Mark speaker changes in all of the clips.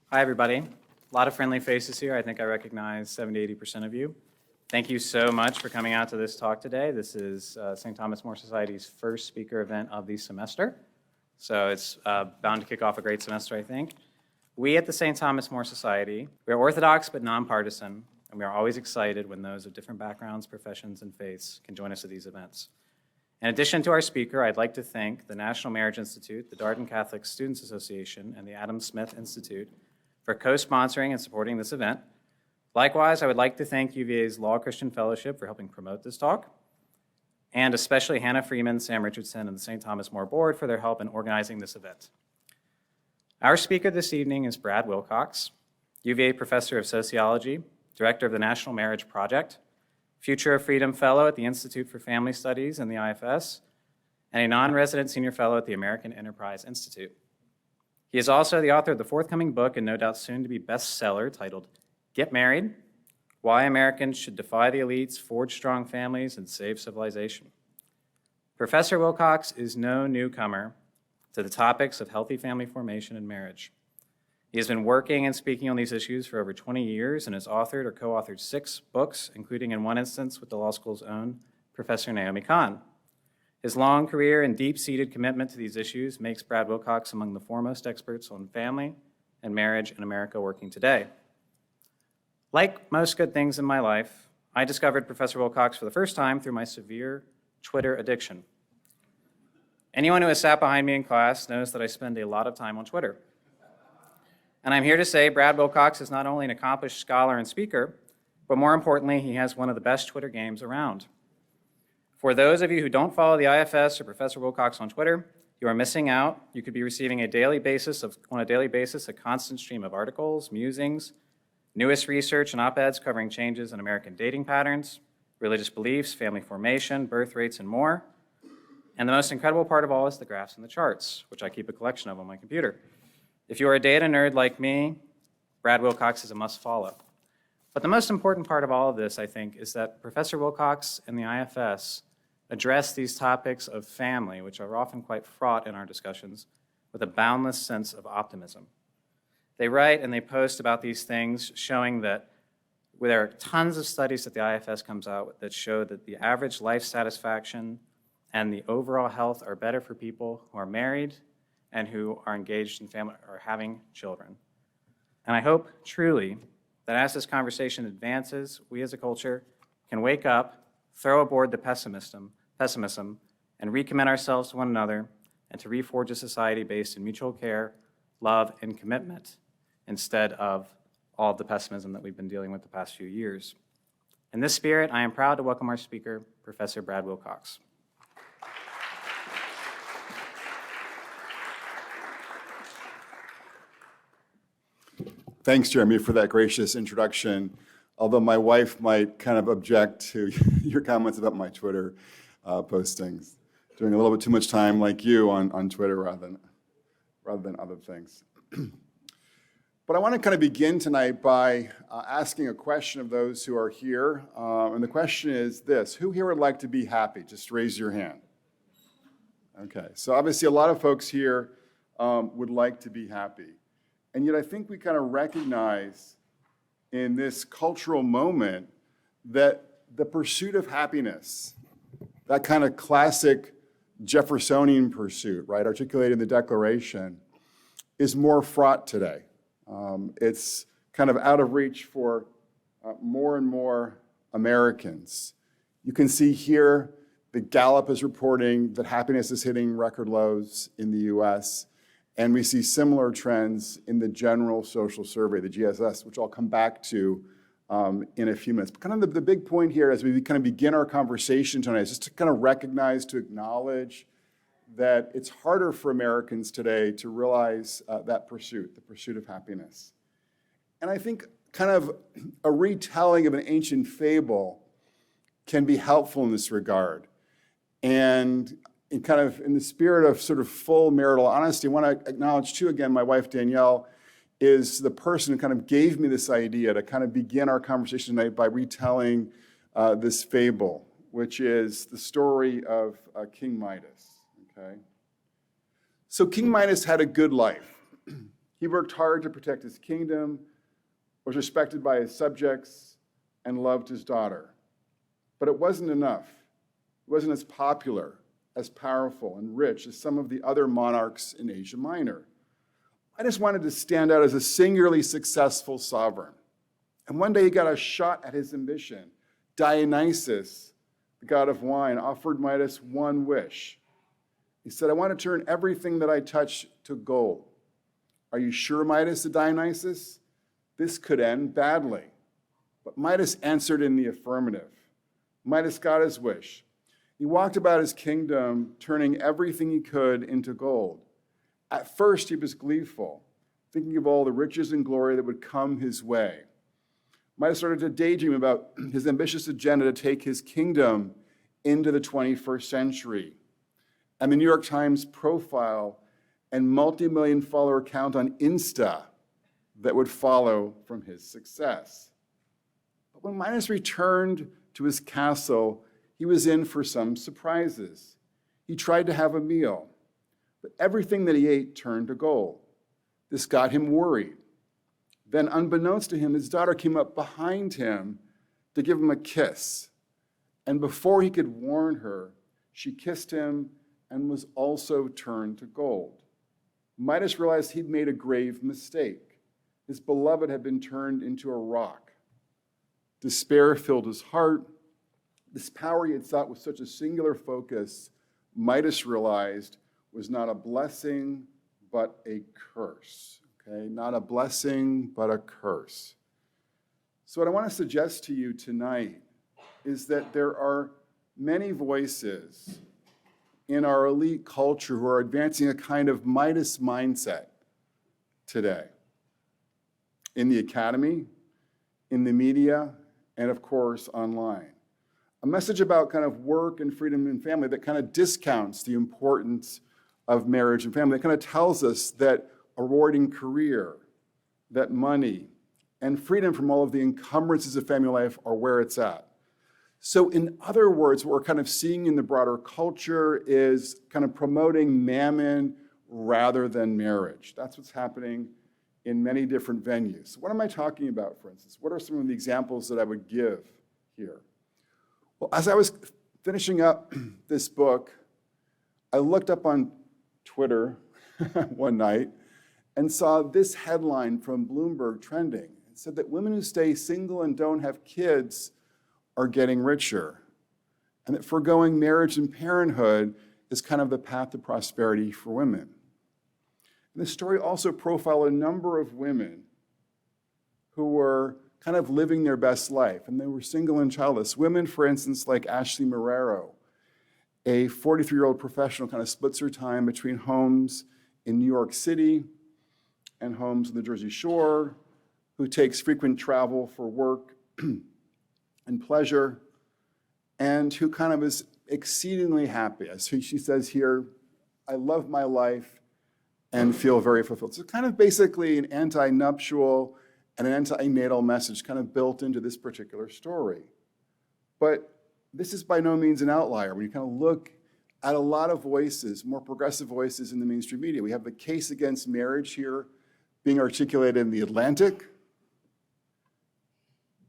Speaker 1: Hi, everybody. A lot of friendly faces here. I think I recognize 70–80% of you. Thank you so much for coming out to this talk today. This is St. Thomas More Society's first speaker event of the semester. So it's bound to kick off a great semester, I think. We at the St. Thomas More Society, we are orthodox but nonpartisan, and we are always excited when those of different backgrounds, professions, and faiths can join us at these events. In addition to our speaker, I'd like to thank the National Marriage Institute, the Darden Catholic Students Association, and the Adam Smith Institute for co-sponsoring and supporting this event. Likewise, I would like to thank UVA's Law Christian Fellowship for helping promote this talk, and especially Hannah Freeman, Sam Richardson, and the St. Thomas More Board for their help in organizing this event. Our speaker this evening is Brad Wilcox, UVA Professor of Sociology, Director of the National Marriage Project, Future of Freedom Fellow at the Institute for Family Studies and the IFS, and a non-resident senior fellow at the American Enterprise Institute. He is also the author of the forthcoming book and no doubt soon to be bestseller titled Get Married: Why Americans Should Defy the Elites, Forge Strong Families, and Save Civilization. Professor Wilcox is no newcomer to the topics of healthy family formation and marriage. He has been working and speaking on these issues for over 20 years and has authored or co-authored 6 books, including in one instance with the law school's own Professor Naomi Kahn. His long career and deep-seated commitment to these issues makes Brad Wilcox among the foremost experts on family and marriage in America working today. Like most good things in my life, I discovered Professor Wilcox for the first time through my severe Twitter addiction. Anyone who has sat behind me in class knows that I spend a lot of time on Twitter. And I'm here to say Brad Wilcox is not only an accomplished scholar and speaker, but more importantly, he has one of the best Twitter games around. For those of you who don't follow the IFS or Professor Wilcox on Twitter, you are missing out. You could be receiving on a daily basis a constant stream of articles, musings, newest research and op-eds covering changes in American dating patterns, religious beliefs, family formation, birth rates, and more. And the most incredible part of all is the graphs and the charts, which I keep a collection of on my computer. If you are a data nerd like me, Brad Wilcox is a must-follow. But the most important part of all of this, I think, is that Professor Wilcox and the IFS address these topics of family, which are often quite fraught in our discussions, with a boundless sense of optimism. They write and they post about these things, showing that there are tons of studies that the IFS comes out with that show that the average life satisfaction and the overall health are better for people who are married and who are engaged in family or having children. And I hope truly that as this conversation advances, we as a culture can wake up, throw aboard the pessimism, and recommit ourselves to one another and to reforge a society based in mutual care, love, and commitment instead of all of the pessimism that we've been dealing with the past few years. In this spirit, I am proud to welcome our speaker, Professor Brad Wilcox.
Speaker 2: Thanks, Jeremy, for that gracious introduction. Although my wife might kind of object to your comments about my Twitter postings, doing a little bit too much time like you on Twitter rather than other things. But I want to kind of begin tonight by asking a question of those who are here. And the question is this: who here would like to be happy? Just raise your hand. Okay, so obviously a lot of folks here would like to be happy. And yet I think we kind of recognize in this cultural moment that the pursuit of happiness, that kind of classic Jeffersonian pursuit, right, articulated in the Declaration, is more fraught today. It's kind of out of reach for more and more Americans. You can see here the Gallup is reporting that happiness is hitting record lows in the US. And we see similar trends in the General Social Survey, the GSS, which I'll come back to in a few minutes. But kind of the big point here as we kind of begin our conversation tonight is just to kind of recognize, to acknowledge that it's harder for Americans today to realize that pursuit, the pursuit of happiness. And I think kind of a retelling of an ancient fable can be helpful in this regard. And in the spirit of sort of full marital honesty, I want to acknowledge too, again, my wife Danielle is the person who kind of gave me this idea to kind of begin our conversation tonight by retelling this fable, which is the story of King Midas, okay? So King Midas had a good life. He worked hard to protect his kingdom, was respected by his subjects, and loved his daughter. But it wasn't enough. It wasn't as popular, as powerful, and rich as some of the other monarchs in Asia Minor. Midas wanted to stand out as a singularly successful sovereign. And one day he got a shot at his ambition. Dionysus, the god of wine, offered Midas one wish. He said, "I want to turn everything that I touch to gold." "Are you sure, Midas?" said Dionysus. "This could end badly." But Midas answered in the affirmative. Midas got his wish. He walked about his kingdom, turning everything he could into gold. At first, he was gleeful, thinking of all the riches and glory that would come his way. Midas started to daydream about his ambitious agenda to take his kingdom into the 21st century. And the New York Times profile and multi-million follower account on Insta that would follow from his success. But when Midas returned to his castle, he was in for some surprises. He tried to have a meal, but everything that he ate turned to gold. This got him worried. Then, unbeknownst to him, his daughter came up behind him to give him a kiss. And before he could warn her, she kissed him and was also turned to gold. Midas realized he'd made a grave mistake. His beloved had been turned into a rock. Despair filled his heart. This power he had sought with such a singular focus, Midas realized was not a blessing, but a curse. Okay, not a blessing, but a curse. So what I want to suggest to you tonight is that there are many voices in our elite culture who are advancing a kind of Midas mindset today. In the academy, in the media, and of course, online. A message about kind of work and freedom and family that kind of discounts the importance of marriage and family, that kind of tells us that a rewarding career, that money, and freedom from all of the encumbrances of family life are where it's at. So in other words, what we're kind of seeing in the broader culture is kind of promoting mammon rather than marriage. That's what's happening in many different venues. What am I talking about, for instance? What are some of the examples that I would give here? Well, as I was finishing up this book, I looked up on Twitter one night and saw this headline from Bloomberg trending. It said that women who stay single and don't have kids are getting richer, and that foregoing marriage and parenthood is kind of the path to prosperity for women. And the story also profiled a number of women who were kind of living their best life, and they were single and childless. Women, for instance, like Ashley Marrero, a 43-year-old professional, kind of splits her time between homes in New York City and homes on the Jersey Shore, who takes frequent travel for work and pleasure, and who kind of is exceedingly happy. As she says here, "I love my life and feel very fulfilled." So kind of basically an anti-nuptial and an anti-natal message kind of built into this particular story. But this is by no means an outlier. When you kind of look at a lot of voices, more progressive voices in the mainstream media, we have the case against marriage here being articulated in The Atlantic.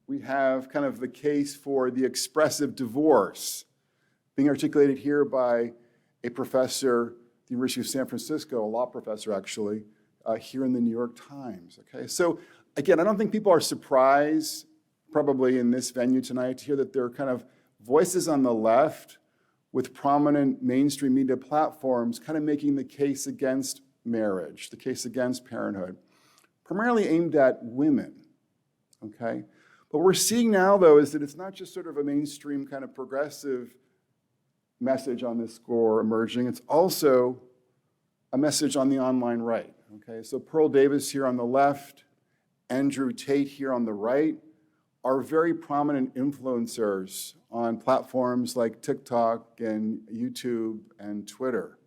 Speaker 2: We have kind of the case for the expressive divorce being articulated here by a professor at the University of San Francisco, a law professor actually, here in the New York Times. Okay, so again, I don't think people are surprised, probably in this venue tonight, to hear that there are kind of voices on the left with prominent mainstream media platforms kind of making the case against marriage, the case against parenthood, primarily aimed at women, okay? But what we're seeing now, though, is that it's not just sort of a mainstream kind of progressive message on this score emerging, it's also a message on the online right, okay? So Pearl Davis here on the left, Andrew Tate here on the right, are very prominent influencers on platforms like TikTok and YouTube and Twitter.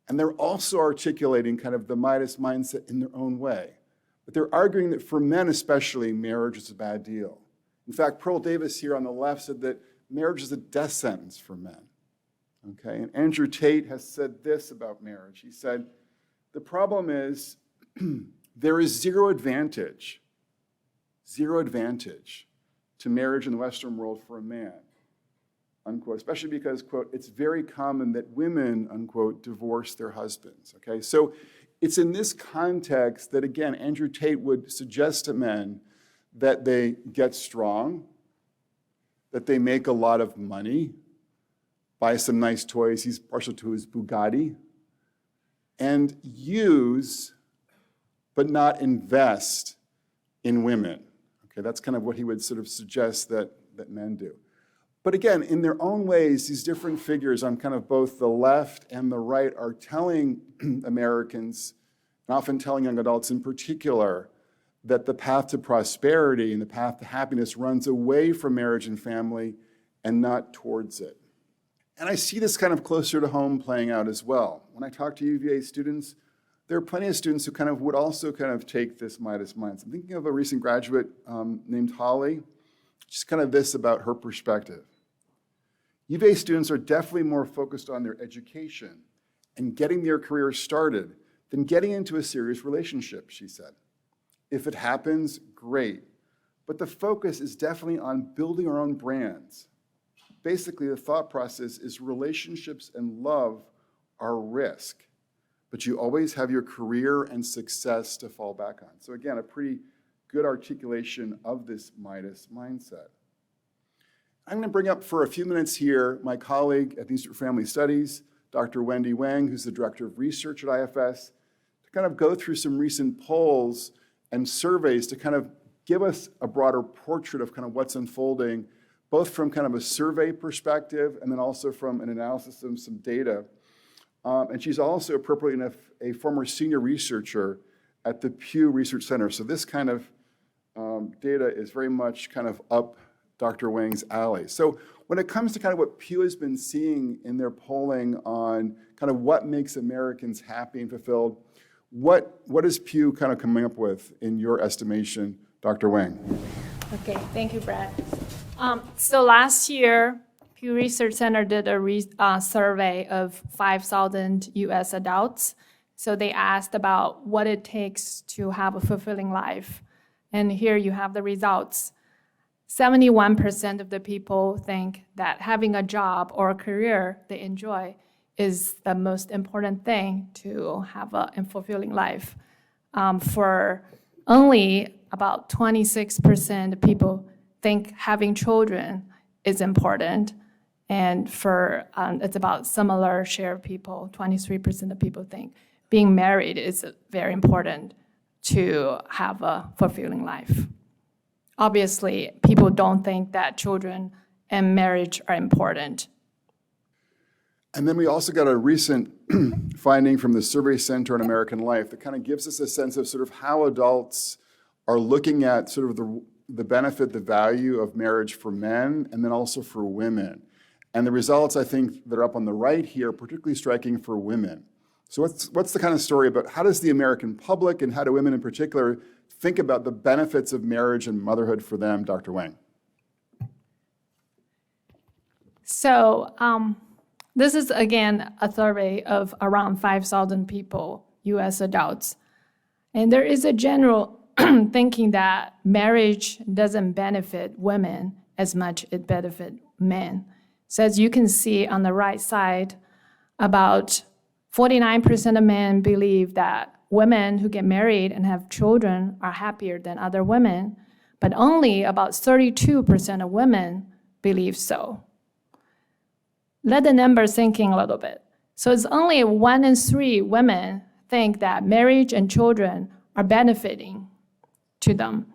Speaker 2: And they're also articulating kind of the Midas mindset in their own way. But they're arguing that for men especially, marriage is a bad deal. In fact, Pearl Davis here on the left said that marriage is a death sentence for men. Okay, and Andrew Tate has said this about marriage. He said, "The problem is there is zero advantage to marriage in the Western world for a man, unquote, especially because, quote, it's very common that women, unquote, divorce their husbands, okay? So it's in this context that, again, Andrew Tate would suggest to men that they get strong, that they make a lot of money, buy some nice toys, he's partial to his Bugatti, and use, but not invest in women. Okay, that's kind of what he would sort of suggest that men do. But again, in their own ways, these different figures on kind of both the left and the right are telling Americans, and often telling young adults in particular, that the path to prosperity and the path to happiness runs away from marriage and family and not towards it. And I see this kind of closer to home playing out as well. When I talk to UVA students, there are plenty of students who kind of would also kind of take this Midas mindset. I'm thinking of a recent graduate named Holly, just kind of this about her perspective. UVA students are definitely more focused on their education and getting their career started than getting into a serious relationship, she said. If it happens, great. But the focus is definitely on building our own brands. Basically, the thought process is relationships and love are risk, but you always have your career and success to fall back on. So again, a pretty good articulation of this Midas mindset. I'm going to bring up for a few minutes here my colleague at the Institute for Family Studies, Dr. Wendy Wang, who's the Director of Research at IFS, to kind of go through some recent polls and surveys to kind of give us a broader portrait of kind of what's unfolding, both from kind of a survey perspective and then also from an analysis of some data. And she's also appropriately enough a former senior researcher at the Pew Research Center. So this kind of data is very much kind of up Dr. Wang's alley. So when it comes to kind of what Pew has been seeing in their polling on kind of what makes Americans happy and fulfilled, what is Pew kind of coming up with in your estimation, Dr. Wang?
Speaker 3: Okay, thank you, Brad. So last year, Pew Research Center did a survey of 5,000 US adults. So they asked about what it takes to have a fulfilling life. And here you have the results. 71% of the people think that having a job or a career they enjoy is the most important thing to have a fulfilling life. For only about 26% of people think having children is important. And for it's about similar share of people, 23% of people think being married is very important to have a fulfilling life. Obviously, people don't think that children and marriage are important.
Speaker 2: And then we also got a recent finding from the Survey Center on American Life that kind of gives us a sense of sort of how adults are looking at sort of the benefit, the value of marriage for men and then also for women. And the results, I think, that are up on the right here, particularly striking for women. So what's the kind of story about how does the American public and how do women in particular think about the benefits of marriage and motherhood for them, Dr. Wang?
Speaker 3: So this is, again, a survey of around 5,000 people, US adults. And there is a general thinking that marriage doesn't benefit women as much as it benefits men. So as you can see on the right side, about 49% of men believe that women who get married and have children are happier than other women, but only about 32% of women believe so. Let the numbers sink in a little bit. So it's only 1 in 3 women think that marriage and children are benefiting to them.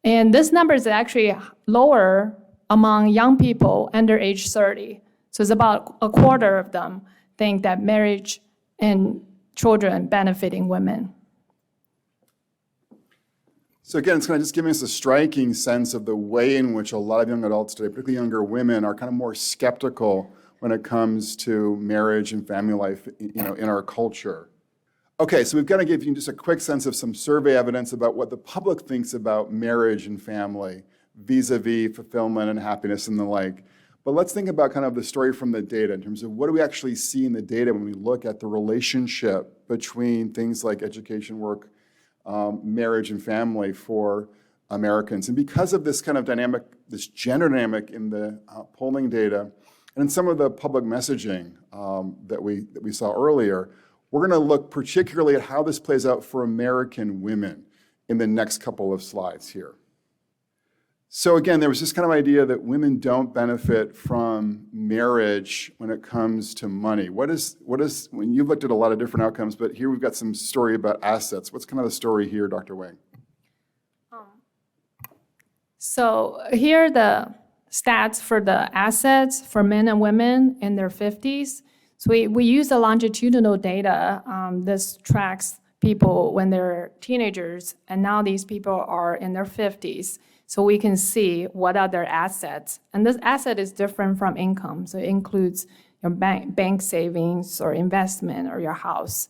Speaker 3: And this number is actually lower among young people under age 30. So it's about a quarter of them think that marriage and children benefiting women.
Speaker 2: So again, it's kind of just giving us a striking sense of the way in which a lot of young adults today, particularly younger women, are kind of more skeptical when it comes to marriage and family life, in our culture. Okay, so we've got to give you just a quick sense of some survey evidence about what the public thinks about marriage and family, vis-a-vis fulfillment and happiness and the like. But let's think about kind of the story from the data in terms of what do we actually see in the data when we look at the relationship between things like education, work, marriage and family for Americans. And because of this kind of dynamic, this gender dynamic in the polling data, and in some of the public messaging that we saw earlier, we're going to look particularly at how this plays out for American women in the next couple of slides here. So again, there was this kind of idea that women don't benefit from marriage when it comes to money. What is when you've looked at a lot of different outcomes, but here we've got some story about assets. What's kind of the story here, Dr. Wang?
Speaker 3: So here are the stats for the assets for men and women in their 50s. So we use the longitudinal data. This tracks people when they're teenagers, and now these people are in their 50s. So we can see what are their assets. And this asset is different from income. So it includes your bank savings or investment or your house.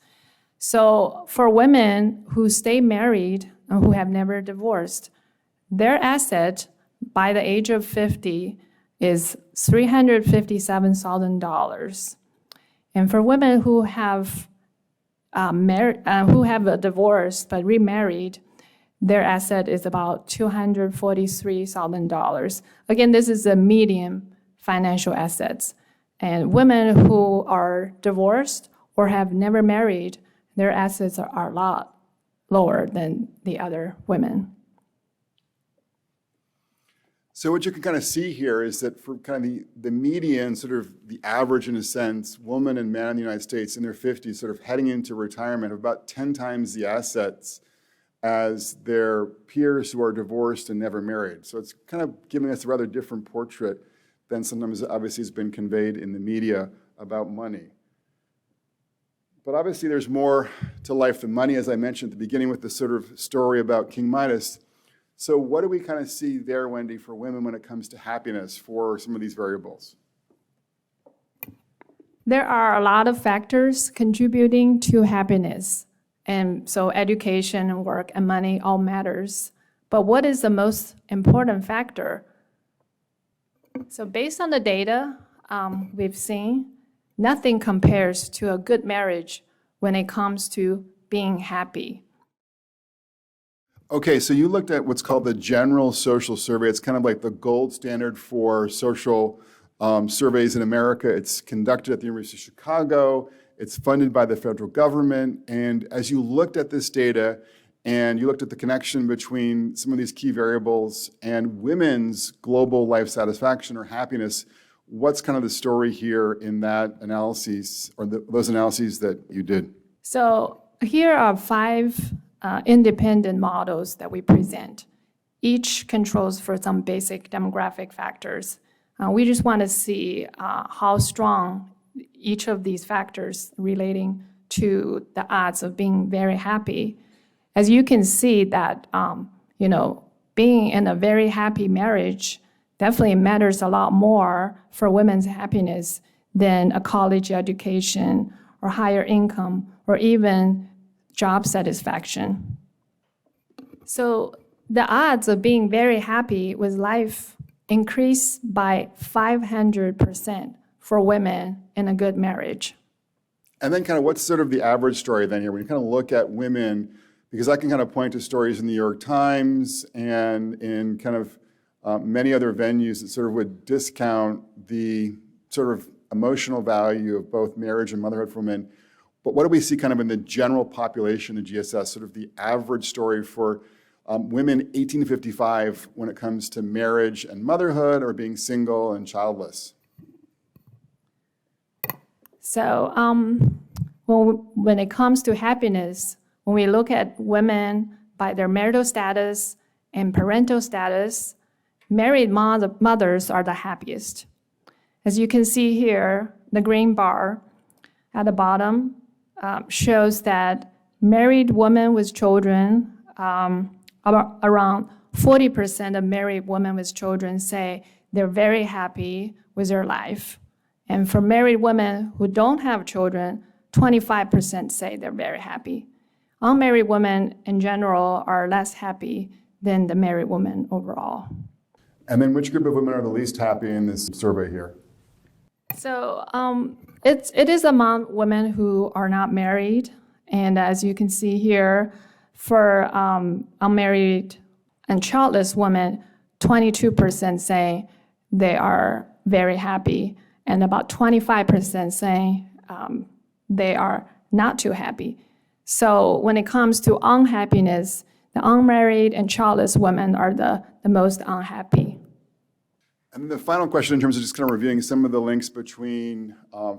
Speaker 3: So for women who stay married and who have never divorced, their asset by the age of 50 is $357,000. And for women who have a divorce but remarried, their asset is about $243,000. Again, this is the median financial assets. And women who are divorced or have never married, their assets are a lot lower than the other women.
Speaker 2: So what you can kind of see here is that for kind of the median, sort of the average in a sense, woman and man in the United States in their 50s, sort of heading into retirement, have about 10 times the assets as their peers who are divorced and never married. So it's kind of giving us a rather different portrait than sometimes obviously has been conveyed in the media about money. But obviously there's more to life than money, as I mentioned at the beginning with the sort of story about King Midas. So what do we kind of see there, Wendy, for women when it comes to happiness for some of these variables?
Speaker 3: There are a lot of factors contributing to happiness. And so education and work and money all matters. But what is the most important factor? So based on the data we've seen, nothing compares to a good marriage when it comes to being happy.
Speaker 2: Okay, so you looked at what's called the General Social Survey. It's kind of like the gold standard for social surveys in America. It's conducted at the University of Chicago. It's funded by the federal government. And as you looked at this data and you looked at the connection between some of these key variables and women's global life satisfaction or happiness, what's kind of the story here in that analysis or those analyses that you did?
Speaker 3: So here are 5 independent models that we present. Each controls for some basic demographic factors. We just want to see how strong each of these factors relating to the odds of being very happy. As you can see that, being in a very happy marriage definitely matters a lot more for women's happiness than a college education or higher income or even job satisfaction. So the odds of being very happy with life increase by 500% for women in a good marriage.
Speaker 2: And then kind of what's sort of the average story then here? When you kind of look at women, because I can kind of point to stories in the New York Times and in kind of many other venues that sort of would discount the sort of emotional value of both marriage and motherhood for women. But what do we see kind of in the general population of GSS, sort of the average story for women 18 to 55 when it comes to marriage and motherhood or being single and childless?
Speaker 3: So when it comes to happiness, when we look at women by their marital status and parental status, married mothers are the happiest. As you can see here, the green bar at the bottom shows that married women with children, around 40% of married women with children say they're very happy with their life. And for married women who don't have children, 25% say they're very happy. Unmarried women in general are less happy than the married women overall.
Speaker 2: And then which group of women are the least happy in this survey here?
Speaker 3: So it is among women who are not married. And as you can see here, for unmarried and childless women, 22% say they are very happy, and about 25% saying they are not too happy. So when it comes to unhappiness, the unmarried and childless women are the most unhappy.
Speaker 2: And the final question, in terms of just kind of reviewing some of the links between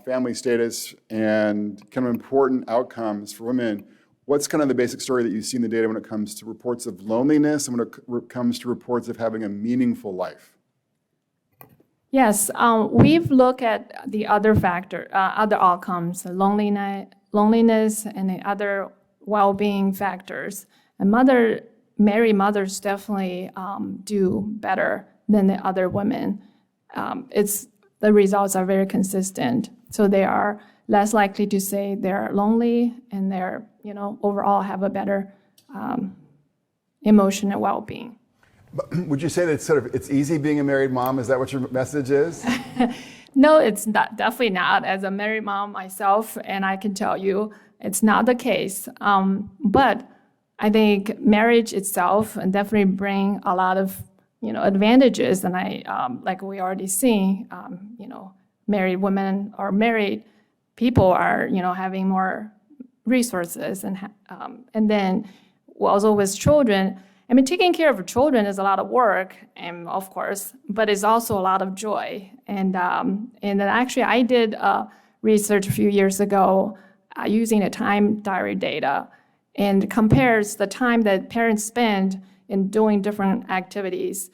Speaker 2: family status and kind of important outcomes for women, what's kind of the basic story that you see in the data when it comes to reports of loneliness and when it comes to reports of having a meaningful life?
Speaker 3: Yes, we've looked at the other other outcomes, loneliness and the other well-being factors. And married mothers definitely do better than the other women. The results are very consistent. So they are less likely to say they're lonely, and they're, overall have a better emotional well-being.
Speaker 2: Would you say that it's easy being a married mom? Is that what your message is?
Speaker 3: No, it's not, definitely not. As a married mom myself, and I can tell you, it's not the case. But I think marriage itself definitely bring a lot of advantages, and like we already seen, married women or married people are having more resources, and then also with children. I mean, taking care of children is a lot of work, and of course, but it's also a lot of joy. And actually, I did research a few years ago using a time diary data, and compares the time that parents spend in doing different activities.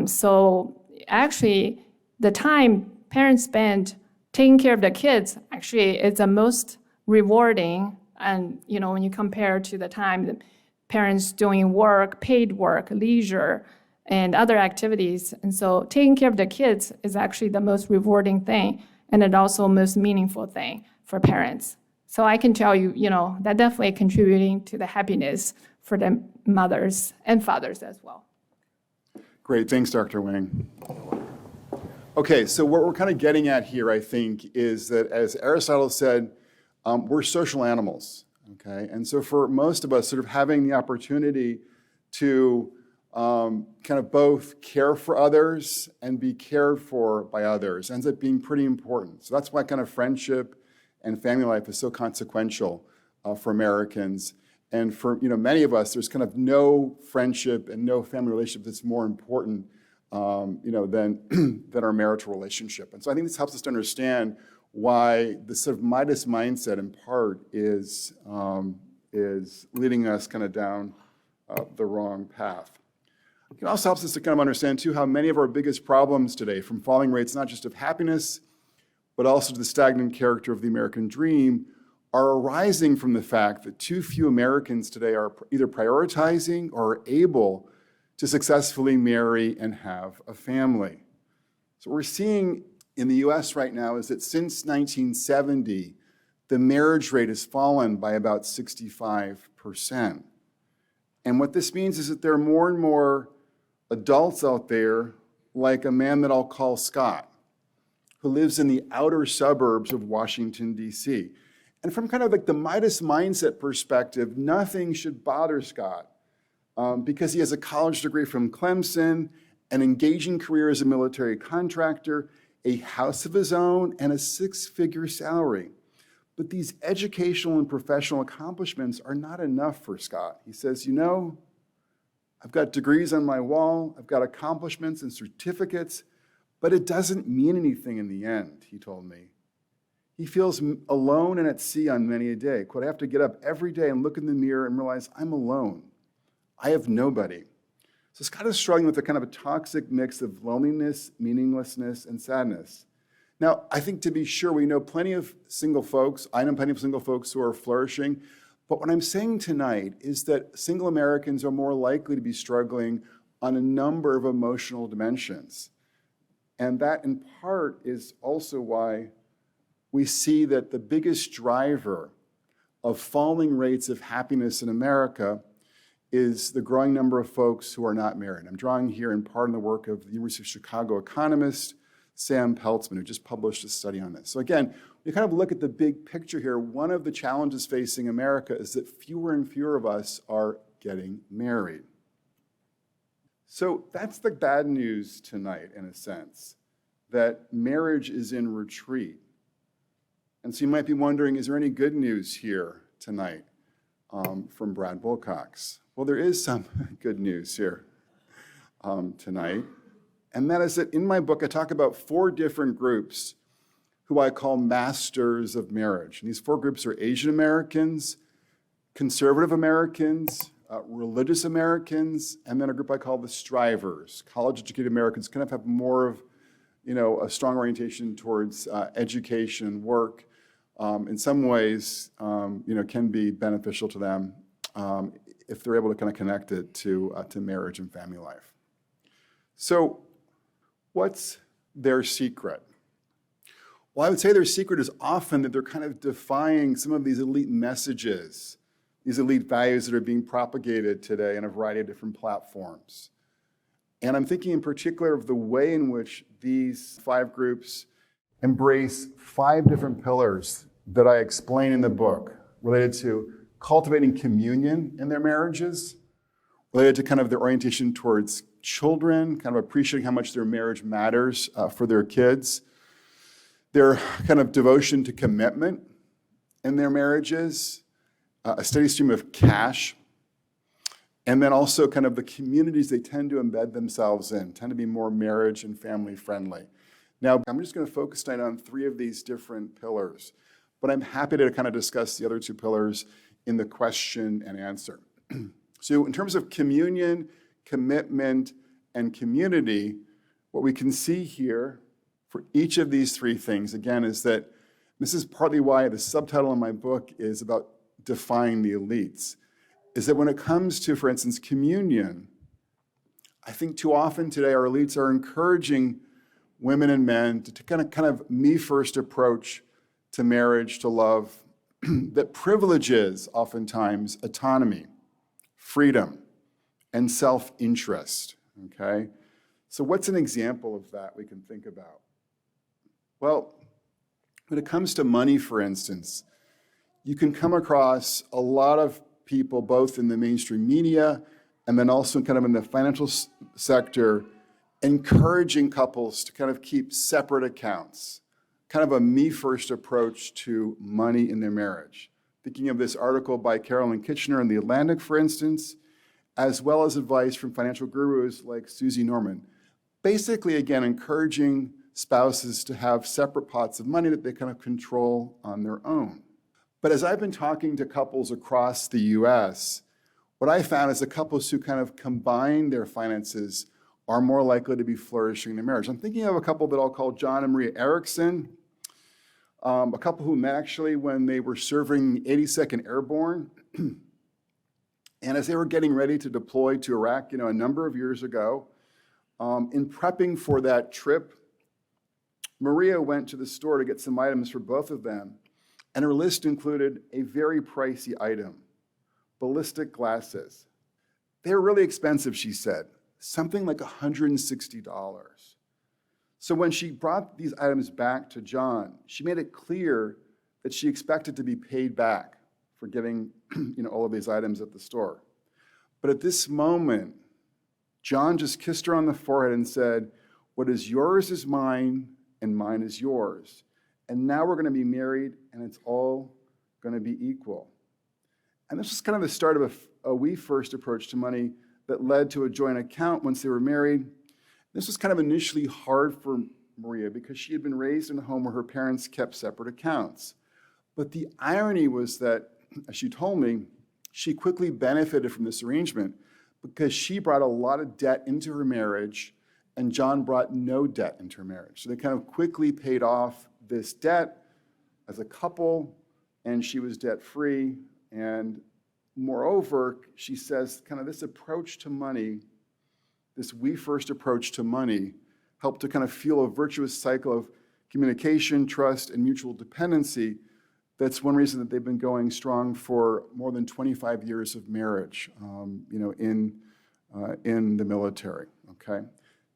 Speaker 3: So actually, the time parents spend taking care of their kids actually is the most rewarding. And when you compare to the time that parents doing work, paid work, leisure, and other activities. And so taking care of the kids is actually the most rewarding thing, and it also most meaningful thing for parents. So I can tell you, that definitely contributing to the happiness for the mothers and fathers as well.
Speaker 2: Great, thanks, Dr. Wang. Okay, so what we're kind of getting at here, I think, is that, as Aristotle said, we're social animals. Okay, and so for most of us, sort of having the opportunity to kind of both care for others and be cared for by others ends up being pretty important. So that's why kind of friendship and family life is so consequential for Americans. And for many of us, there's kind of no friendship and no family relationship that's more important than our marital relationship. And so I think this helps us to understand why the sort of Midas mindset, in part, is leading us kind of down the wrong path. It also helps us to kind of understand, too, how many of our biggest problems today, from falling rates not just of happiness, but also to the stagnant character of the American dream, are arising from the fact that too few Americans today are either prioritizing or are able to successfully marry and have a family. So what we're seeing in the US right now is that since 1970, the marriage rate has fallen by about 65%. And what this means is that there are more and more adults out there, like a man that I'll call Scott, who lives in the outer suburbs of Washington, D.C. And from kind of like the Midas mindset perspective, nothing should bother Scott because he has a college degree from Clemson, an engaging career as a military contractor, a house of his own, and a six-figure salary. But these educational and professional accomplishments are not enough for Scott. He says, I've got degrees on my wall, I've got accomplishments and certificates, but it doesn't mean anything in the end, he told me. He feels alone and at sea on many a day. Quote, I have to get up every day and look in the mirror and realize I'm alone. I have nobody. So Scott is struggling with a kind of a toxic mix of loneliness, meaninglessness, and sadness. Now, I think to be sure, we know plenty of single folks. I know plenty of single folks who are flourishing. But what I'm saying tonight is that single Americans are more likely to be struggling on a number of emotional dimensions. And that, in part, is also why we see that the biggest driver of falling rates of happiness in America is the growing number of folks who are not married. I'm drawing here in part on the work of the University of Chicago economist Sam Peltzman, who just published a study on this. So again, you kind of look at the big picture here. One of the challenges facing America is that fewer and fewer of us are getting married. So that's the bad news tonight, in a sense, that marriage is in retreat. And so you might be wondering, is there any good news here tonight from Brad Wilcox? Well, there is some good news here tonight. And that is that in my book, I talk about 4 different groups who I call masters of marriage. And these 4 groups are Asian Americans, conservative Americans, religious Americans, and then a group I call the strivers. College-educated Americans kind of have more of, a strong orientation towards education, work. In some ways, can be beneficial to them if they're able to kind of connect it to marriage and family life. So, what's their secret? Well, I would say their secret is often that they're kind of defying some of these elite messages, these elite values that are being propagated today in a variety of different platforms. And I'm thinking in particular of the way in which these 5 groups embrace 5 different pillars that I explain in the book related to cultivating communion in their marriages, related to kind of their orientation towards children, kind of appreciating how much their marriage matters for their kids, their kind of devotion to commitment in their marriages, a steady stream of cash, and then also kind of the communities they tend to embed themselves in, tend to be more marriage and family friendly. Now, I'm just going to focus tonight on 3 of these different pillars, but I'm happy to kind of discuss the other 2 pillars in the question and answer. So in terms of communion, commitment, and community, what we can see here for each of these 3 things, again, is that this is partly why the subtitle in my book is about defying the elites, is that when it comes to, for instance, communion, I think too often today our elites are encouraging women and men to kind of me-first approach to marriage, to love, that privileges oftentimes autonomy, freedom, and self-interest, okay? So what's an example of that we can think about? Well, when it comes to money, for instance, you can come across a lot of people, both in the mainstream media and then also kind of in the financial sector, encouraging couples to kind of keep separate accounts, kind of a me-first approach to money in their marriage. Thinking of this article by Carolyn Kitchener in The Atlantic, for instance, as well as advice from financial gurus like Susie Norman. Basically, again, encouraging spouses to have separate pots of money that they kind of control on their own. But as I've been talking to couples across the US, what I found is the couples who kind of combine their finances are more likely to be flourishing in their marriage. I'm thinking of a couple that I'll call John and Maria Erickson, a couple who met actually when they were serving 82nd Airborne. And as they were getting ready to deploy to Iraq, a number of years ago, in prepping for that trip, Maria went to the store to get some items for both of them, and her list included a very pricey item, ballistic glasses. They were really expensive, she said, something like $160. So when she brought these items back to John, she made it clear that she expected to be paid back for getting all of these items at the store. But at this moment, John just kissed her on the forehead and said, "What is yours is mine, and mine is yours. And now we're going to be married, and it's all going to be equal." And this was kind of the start of a we-first approach to money that led to a joint account once they were married. This was kind of initially hard for Maria because she had been raised in a home where her parents kept separate accounts. But the irony was that, as she told me, she quickly benefited from this arrangement because she brought a lot of debt into her marriage and John brought no debt into her marriage. So they kind of quickly paid off this debt as a couple, and she was debt-free. And moreover, she says kind of this approach to money, this we-first approach to money, helped to kind of fuel a virtuous cycle of communication, trust, and mutual dependency. That's one reason that they've been going strong for more than 25 years of marriage, in the military, okay?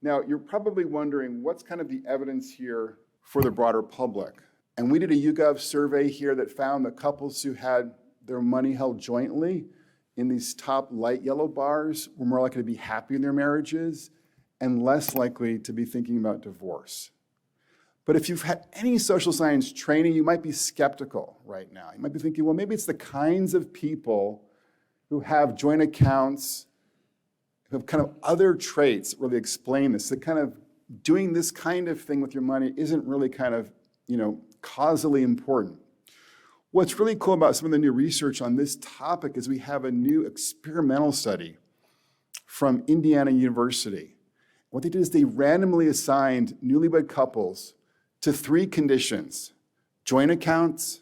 Speaker 2: Now, you're probably wondering what's kind of the evidence here for the broader public. And we did a YouGov survey here that found that couples who had their money held jointly in these top light yellow bars were more likely to be happy in their marriages and less likely to be thinking about divorce. But if you've had any social science training, you might be skeptical right now. You might be thinking, well, maybe it's the kinds of people who have joint accounts, who have kind of other traits that really explain this. That kind of doing this kind of thing with your money isn't really kind of, causally important. What's really cool about some of the new research on this topic is we have a new experimental study from Indiana University. What they did is they randomly assigned newlywed couples to 3 conditions: joint accounts,